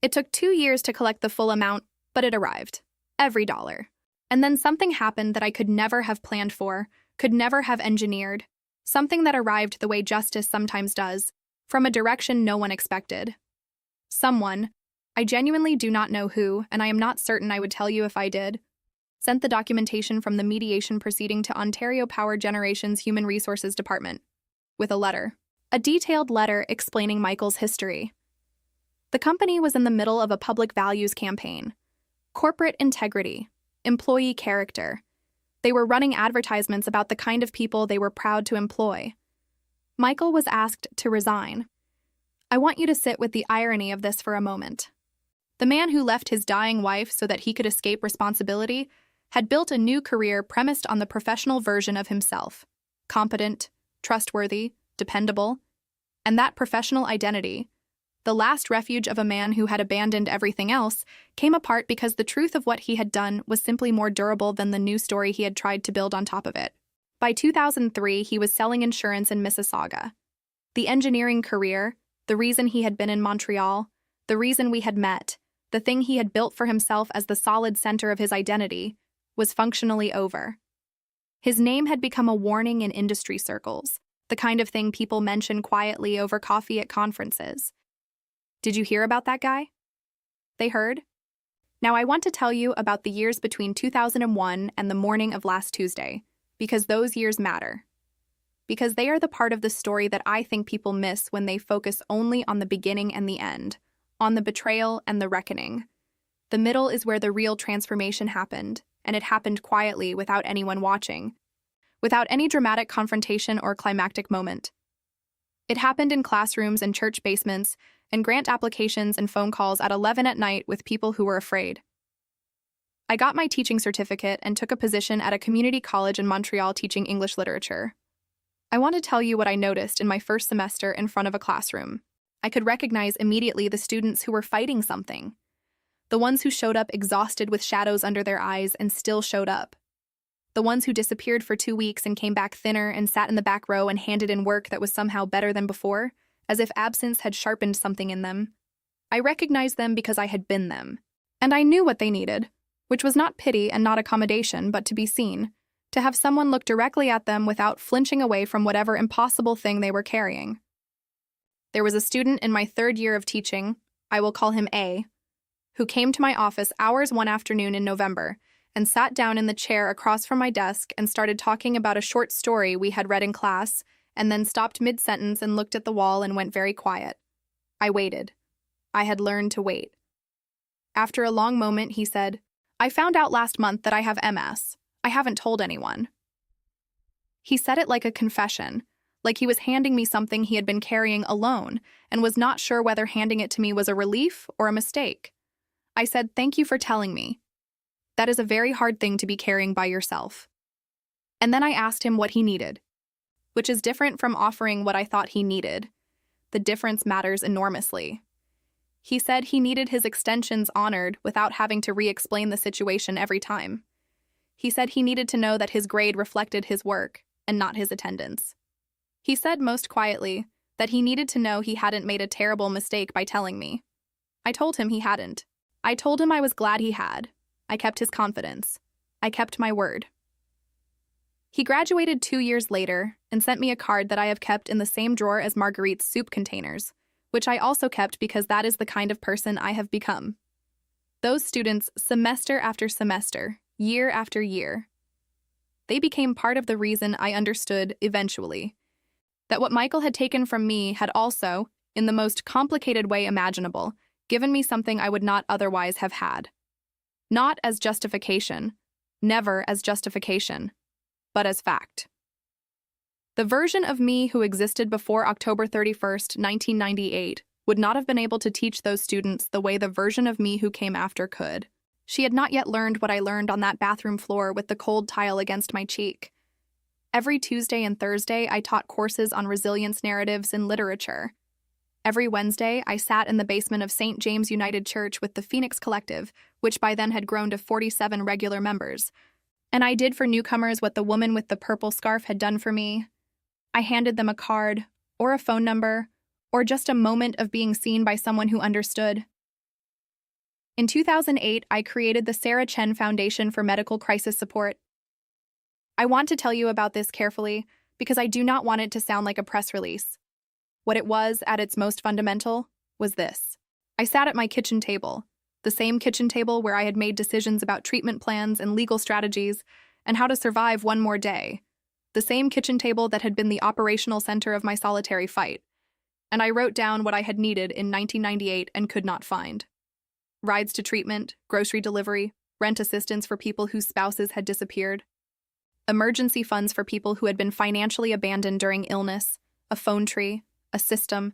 It took 2 years to collect the full amount, but it arrived. Every dollar. And then something happened that I could never have planned for, could never have engineered. Something that arrived the way justice sometimes does, from a direction no one expected. Someone, I genuinely do not know who, and I am not certain I would tell you if I did, sent the documentation from the mediation proceeding to Ontario Power Generation's Human Resources Department, with a letter. A detailed letter explaining Michael's history. The company was in the middle of a public values campaign. Corporate integrity, employee character. They were running advertisements about the kind of people they were proud to employ. Michael was asked to resign. I want you to sit with the irony of this for a moment. The man who left his dying wife so that he could escape responsibility had built a new career premised on the professional version of himself. Competent, trustworthy, dependable, and that professional identity, the last refuge of a man who had abandoned everything else, came apart because the truth of what he had done was simply more durable than the new story he had tried to build on top of it. By 2003, he was selling insurance in Mississauga. The engineering career, the reason he had been in Montreal, the reason we had met, the thing he had built for himself as the solid center of his identity, was functionally over. His name had become a warning in industry circles, the kind of thing people mention quietly over coffee at conferences. Did you hear about that guy? They heard? Now I want to tell you about the years between 2001 and the morning of last Tuesday, because those years matter. Because they are the part of the story that I think people miss when they focus only on the beginning and the end, on the betrayal and the reckoning. The middle is where the real transformation happened, and it happened quietly without anyone watching, without any dramatic confrontation or climactic moment. It happened in classrooms and church basements, and grant applications and phone calls at 11 at night with people who were afraid. I got my teaching certificate and took a position at a community college in Montreal teaching English literature. I want to tell you what I noticed in my first semester in front of a classroom. I could recognize immediately the students who were fighting something. The ones who showed up exhausted with shadows under their eyes and still showed up. The ones who disappeared for 2 weeks and came back thinner and sat in the back row and handed in work that was somehow better than before, as if absence had sharpened something in them. I recognized them because I had been them. And I knew what they needed, which was not pity and not accommodation, but to be seen, to have someone look directly at them without flinching away from whatever impossible thing they were carrying. There was a student in my 3rd year of teaching, I will call him A, who came to my office hours one afternoon in November and sat down in the chair across from my desk and started talking about a short story we had read in class, and then stopped mid-sentence and looked at the wall and went very quiet. I waited. I had learned to wait. After a long moment, he said, "I found out last month that I have MS. I haven't told anyone." He said it like a confession, like he was handing me something he had been carrying alone and was not sure whether handing it to me was a relief or a mistake. I said, "Thank you for telling me. That is a very hard thing to be carrying by yourself." And then I asked him what he needed, which is different from offering what I thought he needed. The difference matters enormously. He said he needed his extensions honored without having to re-explain the situation every time. He said he needed to know that his grade reflected his work and not his attendance. He said most quietly that he needed to know he hadn't made a terrible mistake by telling me. I told him he hadn't. I told him I was glad he had. I kept his confidence. I kept my word. He graduated 2 years later and sent me a card that I have kept in the same drawer as Marguerite's soup containers, which I also kept because that is the kind of person I have become. Those students, semester after semester, year after year, they became part of the reason I understood, eventually, that what Michael had taken from me had also, in the most complicated way imaginable, given me something I would not otherwise have had. Not as justification, never as justification, but as fact. The version of me who existed before October 31st, 1998, would not have been able to teach those students the way the version of me who came after could. She had not yet learned what I learned on that bathroom floor with the cold tile against my cheek. Every Tuesday and Thursday, I taught courses on resilience narratives in literature. Every Wednesday, I sat in the basement of St. James United Church with the Phoenix Collective, which by then had grown to 47 regular members. And I did for newcomers what the woman with the purple scarf had done for me. I handed them a card, or a phone number, or just a moment of being seen by someone who understood. In 2008, I created the Sarah Chen Foundation for Medical Crisis Support. I want to tell you about this carefully because I do not want it to sound like a press release. What it was, at its most fundamental, was this. I sat at my kitchen table, the same kitchen table where I had made decisions about treatment plans and legal strategies and how to survive one more day, the same kitchen table that had been the operational center of my solitary fight. And I wrote down what I had needed in 1998 and could not find. Rides to treatment, grocery delivery, rent assistance for people whose spouses had disappeared, emergency funds for people who had been financially abandoned during illness, a phone tree, a system,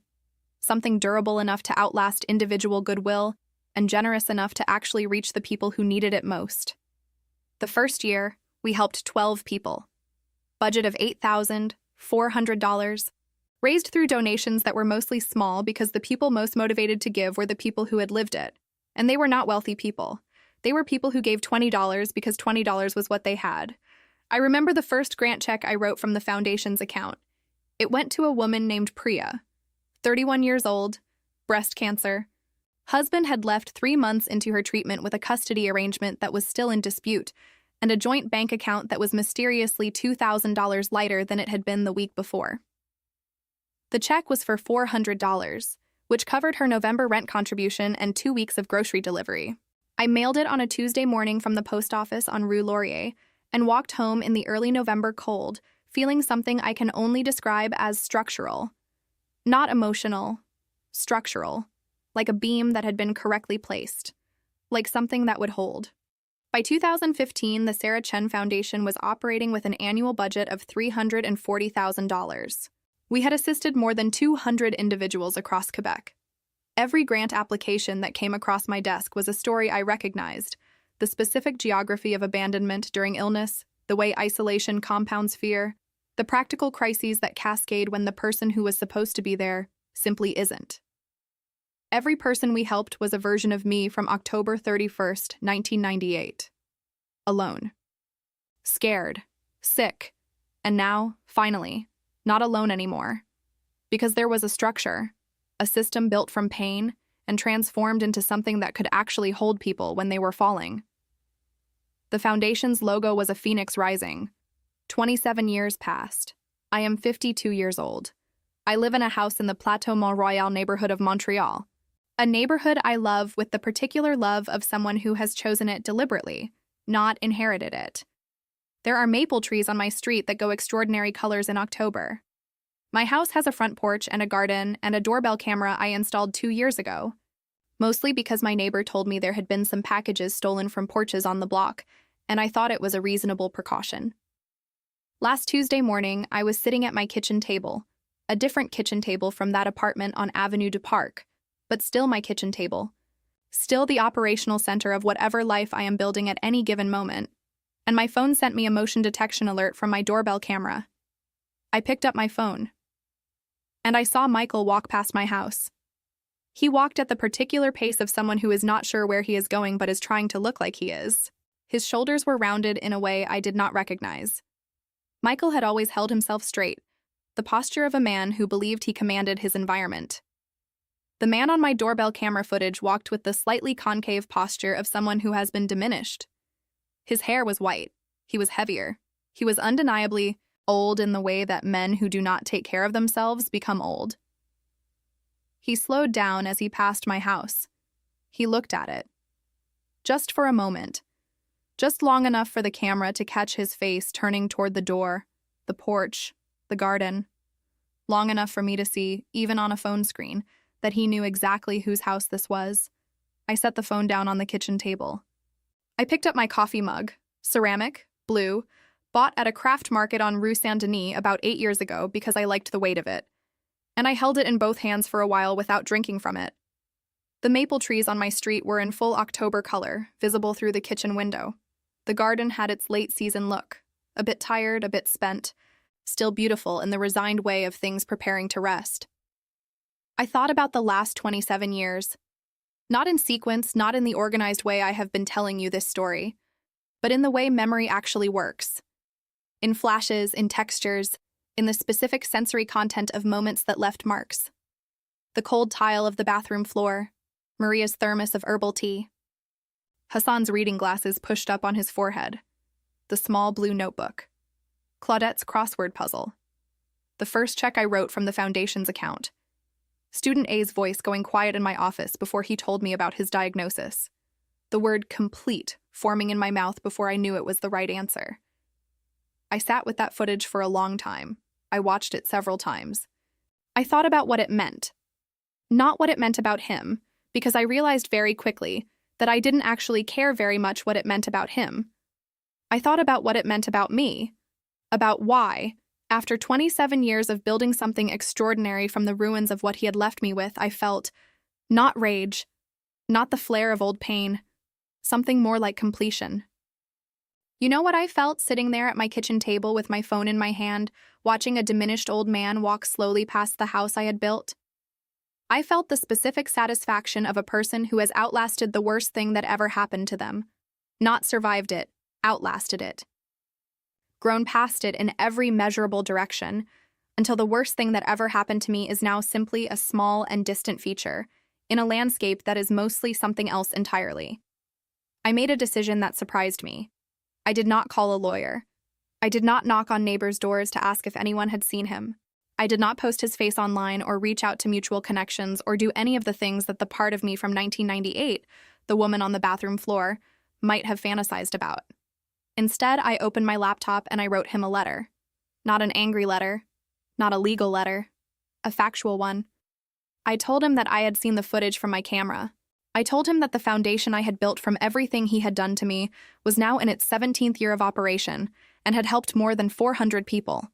something durable enough to outlast individual goodwill and generous enough to actually reach the people who needed it most. The first year, we helped 12 people. Budget of $8,400, raised through donations that were mostly small because the people most motivated to give were the people who had lived it. And they were not wealthy people. They were people who gave $20 because $20 was what they had. I remember the first grant check I wrote from the foundation's account. It went to a woman named Priya, 31 years old, breast cancer. Husband had left 3 months into her treatment with a custody arrangement that was still in dispute, and a joint bank account that was mysteriously $2,000 lighter than it had been the week before. The check was for $400, which covered her November rent contribution and 2 weeks of grocery delivery. I mailed it on a Tuesday morning from the post office on Rue Laurier and walked home in the early November cold, feeling something I can only describe as structural. Not emotional, structural, like a beam that had been correctly placed, like something that would hold. By 2015, the Sarah Chen Foundation was operating with an annual budget of $340,000. We had assisted more than 200 individuals across Quebec. Every grant application that came across my desk was a story I recognized: the specific geography of abandonment during illness, the way isolation compounds fear, the practical crises that cascade when the person who was supposed to be there simply isn't. Every person we helped was a version of me from October 31st, 1998. Alone. Scared. Sick. And now, finally, not alone anymore. Because there was a structure, a system built from pain and transformed into something that could actually hold people when they were falling. The Foundation's logo was a phoenix rising. 27 years passed. I am 52 years old. I live in a house in the Plateau Mont Royal neighborhood of Montreal. A neighborhood I love with the particular love of someone who has chosen it deliberately, not inherited it. There are maple trees on my street that go extraordinary colors in October. My house has a front porch and a garden and a doorbell camera I installed 2 years ago, mostly because my neighbor told me there had been some packages stolen from porches on the block, and I thought it was a reasonable precaution. Last Tuesday morning, I was sitting at my kitchen table, a different kitchen table from that apartment on Avenue du Parc, but still my kitchen table, still the operational center of whatever life I am building at any given moment, and my phone sent me a motion detection alert from my doorbell camera. I picked up my phone, and I saw Michael walk past my house. He walked at the particular pace of someone who is not sure where he is going but is trying to look like he is. His shoulders were rounded in a way I did not recognize. Michael had always held himself straight, the posture of a man who believed he commanded his environment. The man on my doorbell camera footage walked with the slightly concave posture of someone who has been diminished. His hair was white. He was heavier. He was undeniably old in the way that men who do not take care of themselves become old. He slowed down as he passed my house. He looked at it. Just for a moment. Just long enough for the camera to catch his face turning toward the door, the porch, the garden. Long enough for me to see, even on a phone screen, that he knew exactly whose house this was. I set the phone down on the kitchen table. I picked up my coffee mug, ceramic, blue, bought at a craft market on Rue Saint-Denis about 8 years ago because I liked the weight of it, and I held it in both hands for a while without drinking from it. The maple trees on my street were in full October color, visible through the kitchen window. The garden had its late-season look, a bit tired, a bit spent, still beautiful in the resigned way of things preparing to rest. I thought about the last 27 years. Not in sequence, not in the organized way I have been telling you this story, but in the way memory actually works. In flashes, in textures, in the specific sensory content of moments that left marks. The cold tile of the bathroom floor, Maria's thermos of herbal tea, Hassan's reading glasses pushed up on his forehead, the small blue notebook, Claudette's crossword puzzle, the first check I wrote from the Foundation's account, Student A's voice going quiet in my office before he told me about his diagnosis, the word complete forming in my mouth before I knew it was the right answer. I sat with that footage for a long time. I watched it several times. I thought about what it meant. Not what it meant about him, because I realized very quickly that I didn't actually care very much what it meant about him. I thought about what it meant about me, about why, after 27 years of building something extraordinary from the ruins of what he had left me with, I felt, not rage, not the flare of old pain, something more like completion. You know what I felt sitting there at my kitchen table with my phone in my hand, watching a diminished old man walk slowly past the house I had built? I felt the specific satisfaction of a person who has outlasted the worst thing that ever happened to them. Not survived it, outlasted it. Grown past it in every measurable direction, until the worst thing that ever happened to me is now simply a small and distant feature, in a landscape that is mostly something else entirely. I made a decision that surprised me. I did not call a lawyer. I did not knock on neighbors' doors to ask if anyone had seen him. I did not post his face online or reach out to mutual connections or do any of the things that the part of me from 1998, the woman on the bathroom floor, might have fantasized about. Instead, I opened my laptop and I wrote him a letter. Not an angry letter, not a legal letter, a factual one. I told him that I had seen the footage from my camera. I told him that the foundation I had built from everything he had done to me was now in its 17th year of operation and had helped more than 400 people.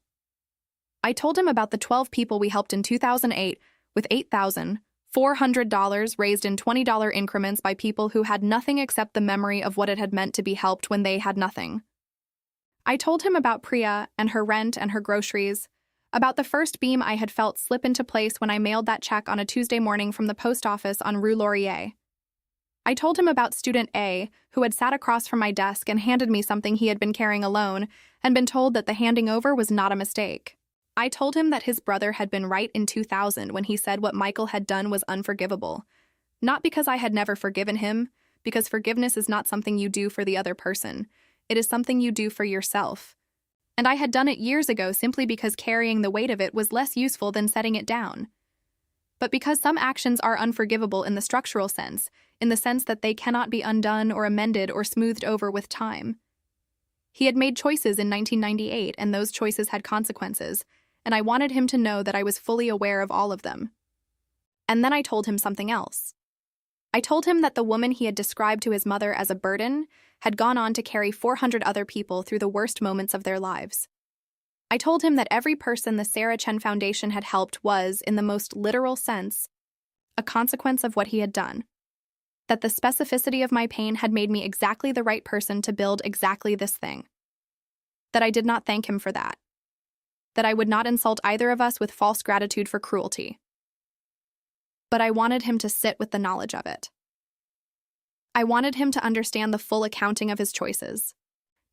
I told him about the 12 people we helped in 2008 with $8,400 raised in $20 increments by people who had nothing except the memory of what it had meant to be helped when they had nothing. I told him about Priya and her rent and her groceries, about the first beam I had felt slip into place when I mailed that check on a Tuesday morning from the post office on Rue Laurier. I told him about student A, who had sat across from my desk and handed me something he had been carrying alone and been told that the handing over was not a mistake. I told him that his brother had been right in 2000 when he said what Michael had done was unforgivable. Not because I had never forgiven him, because forgiveness is not something you do for the other person. It is something you do for yourself. And I had done it years ago simply because carrying the weight of it was less useful than setting it down. But because some actions are unforgivable in the structural sense, in the sense that they cannot be undone or amended or smoothed over with time. He had made choices in 1998, and those choices had consequences, and I wanted him to know that I was fully aware of all of them. And then I told him something else. I told him that the woman he had described to his mother as a burden had gone on to carry 400 other people through the worst moments of their lives. I told him that every person the Sarah Chen Foundation had helped was, in the most literal sense, a consequence of what he had done. That the specificity of my pain had made me exactly the right person to build exactly this thing. That I did not thank him for that. That I would not insult either of us with false gratitude for cruelty. But I wanted him to sit with the knowledge of it. I wanted him to understand the full accounting of his choices.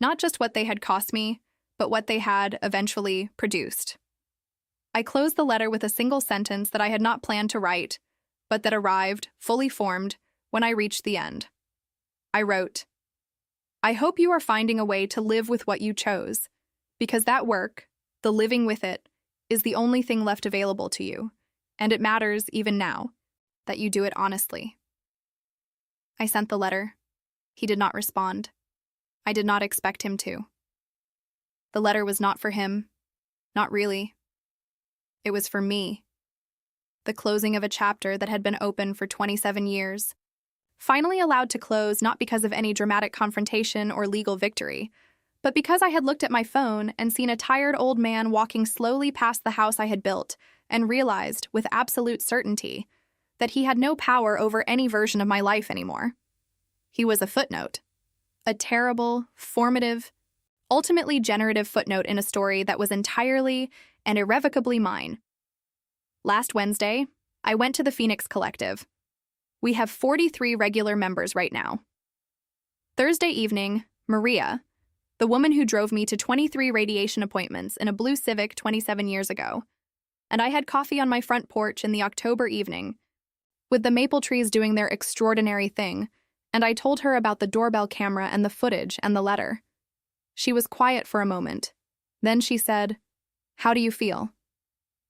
Not just what they had cost me, but what they had eventually produced. I closed the letter with a single sentence that I had not planned to write, but that arrived, fully formed, when I reached the end. I wrote, "I hope you are finding a way to live with what you chose, because that work, the living with it, is the only thing left available to you, and it matters, even now, that you do it honestly." I sent the letter. He did not respond. I did not expect him to. The letter was not for him. Not really. It was for me. The closing of a chapter that had been open for 27 years. Finally allowed to close not because of any dramatic confrontation or legal victory, but because I had looked at my phone and seen a tired old man walking slowly past the house I had built and realized, with absolute certainty, that he had no power over any version of my life anymore. He was a footnote. A terrible, formative, ultimately generative footnote in a story that was entirely and irrevocably mine. Last Wednesday, I went to the Phoenix Collective. We have 43 regular members right now. Thursday evening, Maria, the woman who drove me to 23 radiation appointments in a blue Civic 27 years ago, and I had coffee on my front porch in the October evening, with the maple trees doing their extraordinary thing, and I told her about the doorbell camera and the footage and the letter. She was quiet for a moment. Then she said, "How do you feel?"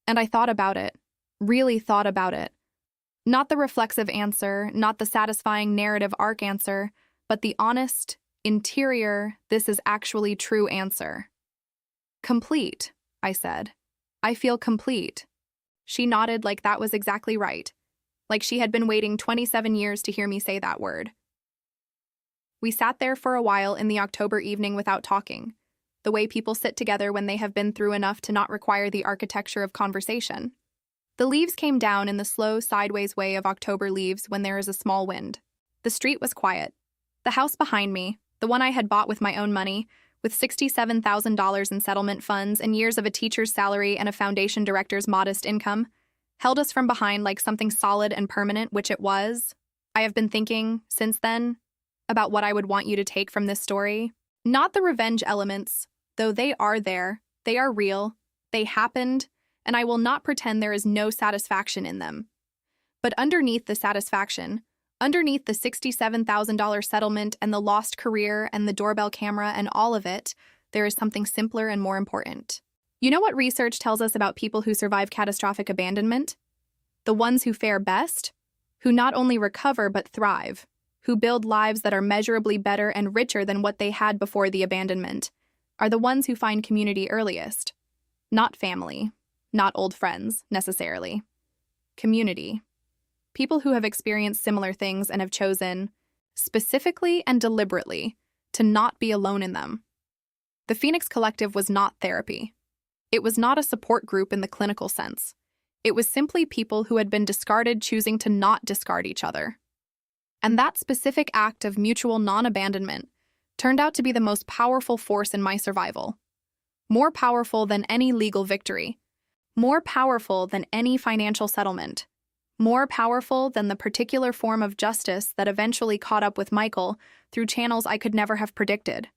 And I thought about it, really thought about it. Not the reflexive answer, not the satisfying narrative arc answer, but the honest, interior, this is actually true answer. "Complete," I said. "I feel complete." She nodded like that was exactly right, like she had been waiting 27 years to hear me say that word. We sat there for a while in the October evening without talking, the way people sit together when they have been through enough to not require the architecture of conversation. The leaves came down in the slow, sideways way of October leaves when there is a small wind. The street was quiet. The house behind me, the one I had bought with my own money, with $67,000 in settlement funds and years of a teacher's salary and a foundation director's modest income, held us from behind like something solid and permanent, which it was. I have been thinking, since then, about what I would want you to take from this story. Not the revenge elements, though they are there, they are real, they happened, and I will not pretend there is no satisfaction in them. But underneath the satisfaction, underneath the $67,000 settlement and the lost career and the doorbell camera and all of it, there is something simpler and more important. You know what research tells us about people who survive catastrophic abandonment? The ones who fare best, who not only recover but thrive, who build lives that are measurably better and richer than what they had before the abandonment, are the ones who find community earliest. Not family, not old friends, necessarily. Community. People who have experienced similar things and have chosen, specifically and deliberately, to not be alone in them. The Phoenix Collective was not therapy. It was not a support group in the clinical sense. It was simply people who had been discarded choosing to not discard each other. And that specific act of mutual non-abandonment turned out to be the most powerful force in my survival. More powerful than any legal victory. More powerful than any financial settlement. More powerful than the particular form of justice that eventually caught up with Michael through channels I could never have predicted.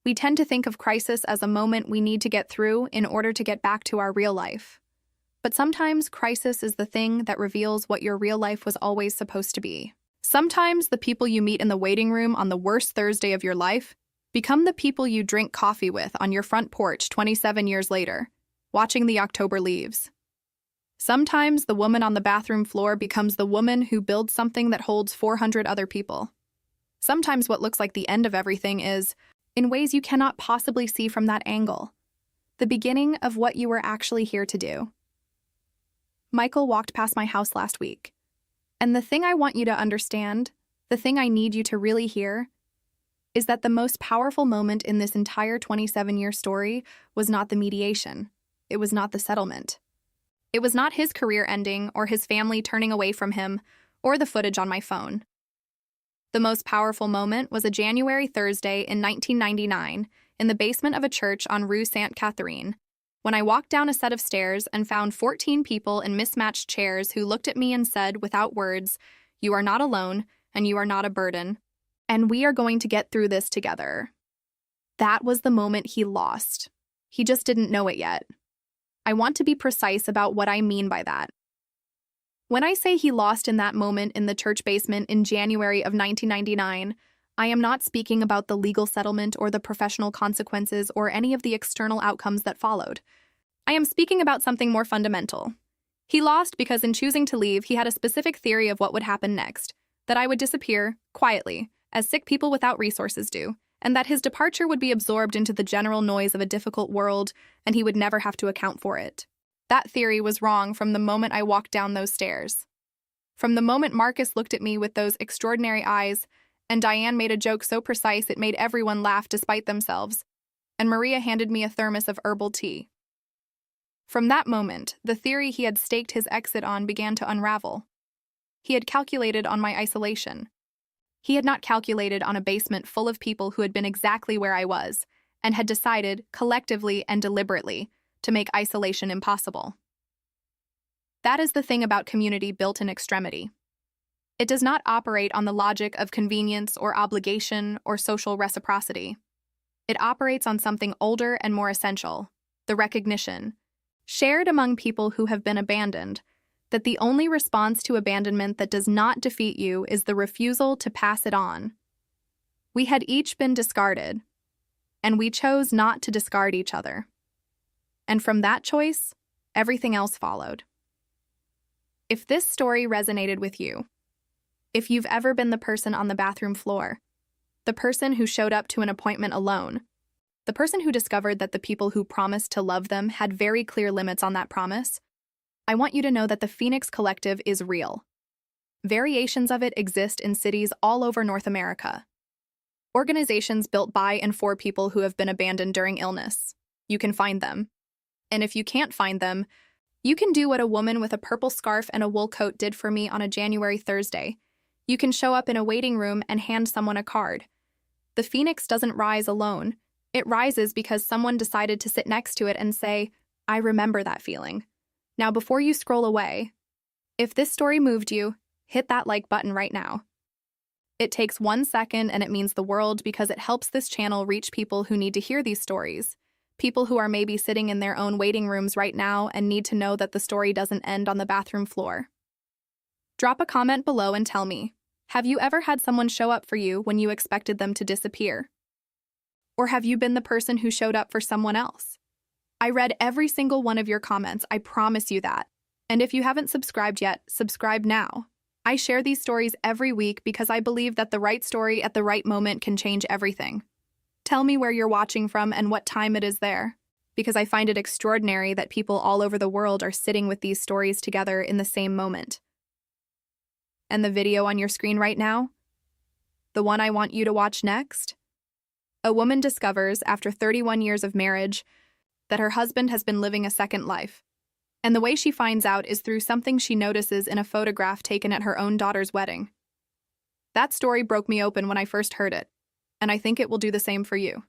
We tend to think of crisis as a moment we need to get through in order to get back to our real life. But sometimes crisis is the thing that reveals what your real life was always supposed to be. Sometimes the people you meet in the waiting room on the worst Thursday of your life become the people you drink coffee with on your front porch 27 years later, watching the October leaves. Sometimes the woman on the bathroom floor becomes the woman who builds something that holds 400 other people. Sometimes what looks like the end of everything is, in ways you cannot possibly see from that angle, the beginning of what you were actually here to do. Michael walked past my house last week, and the thing I want you to understand, the thing I need you to really hear, is that the most powerful moment in this entire 27-year story was not the mediation. It was not the settlement. It was not his career ending or his family turning away from him or the footage on my phone. The most powerful moment was a January Thursday in 1999 in the basement of a church on Rue Sainte-Catherine, when I walked down a set of stairs and found 14 people in mismatched chairs who looked at me and said, without words, "You are not alone, and you are not a burden, and we are going to get through this together." That was the moment he lost. He just didn't know it yet. I want to be precise about what I mean by that. When I say he lost in that moment in the church basement in January of 1999, I am not speaking about the legal settlement or the professional consequences or any of the external outcomes that followed. I am speaking about something more fundamental. He lost because in choosing to leave, he had a specific theory of what would happen next, that I would disappear, quietly, as sick people without resources do, and that his departure would be absorbed into the general noise of a difficult world, and he would never have to account for it. That theory was wrong from the moment I walked down those stairs. From the moment Marcus looked at me with those extraordinary eyes, and Diane made a joke so precise it made everyone laugh despite themselves, and Maria handed me a thermos of herbal tea. From that moment, the theory he had staked his exit on began to unravel. He had calculated on my isolation. He had not calculated on a basement full of people who had been exactly where I was, and had decided, collectively and deliberately, to make isolation impossible. That is the thing about community built in extremity. It does not operate on the logic of convenience or obligation or social reciprocity. It operates on something older and more essential, the recognition, shared among people who have been abandoned, that the only response to abandonment that does not defeat you is the refusal to pass it on. We had each been discarded, and we chose not to discard each other. And from that choice, everything else followed. If this story resonated with you, if you've ever been the person on the bathroom floor, the person who showed up to an appointment alone, the person who discovered that the people who promised to love them had very clear limits on that promise, I want you to know that the Phoenix Collective is real. Variations of it exist in cities all over North America. Organizations built by and for people who have been abandoned during illness. You can find them. And if you can't find them, you can do what a woman with a purple scarf and a wool coat did for me on a January Thursday. You can show up in a waiting room and hand someone a card. The phoenix doesn't rise alone. It rises because someone decided to sit next to it and say, "I remember that feeling." Now, before you scroll away, if this story moved you, hit that like button right now. It takes 1 second and it means the world because it helps this channel reach people who need to hear these stories. People who are maybe sitting in their own waiting rooms right now and need to know that the story doesn't end on the bathroom floor. Drop a comment below and tell me, have you ever had someone show up for you when you expected them to disappear? Or have you been the person who showed up for someone else? I read every single one of your comments, I promise you that. And if you haven't subscribed yet, subscribe now. I share these stories every week because I believe that the right story at the right moment can change everything. Tell me where you're watching from and what time it is there, because I find it extraordinary that people all over the world are sitting with these stories together in the same moment. And the video on your screen right now? The one I want you to watch next? A woman discovers, after 31 years of marriage, that her husband has been living a second life. And the way she finds out is through something she notices in a photograph taken at her own daughter's wedding. That story broke me open when I first heard it, and I think it will do the same for you.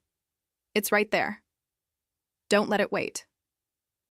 It's right there. Don't let it wait.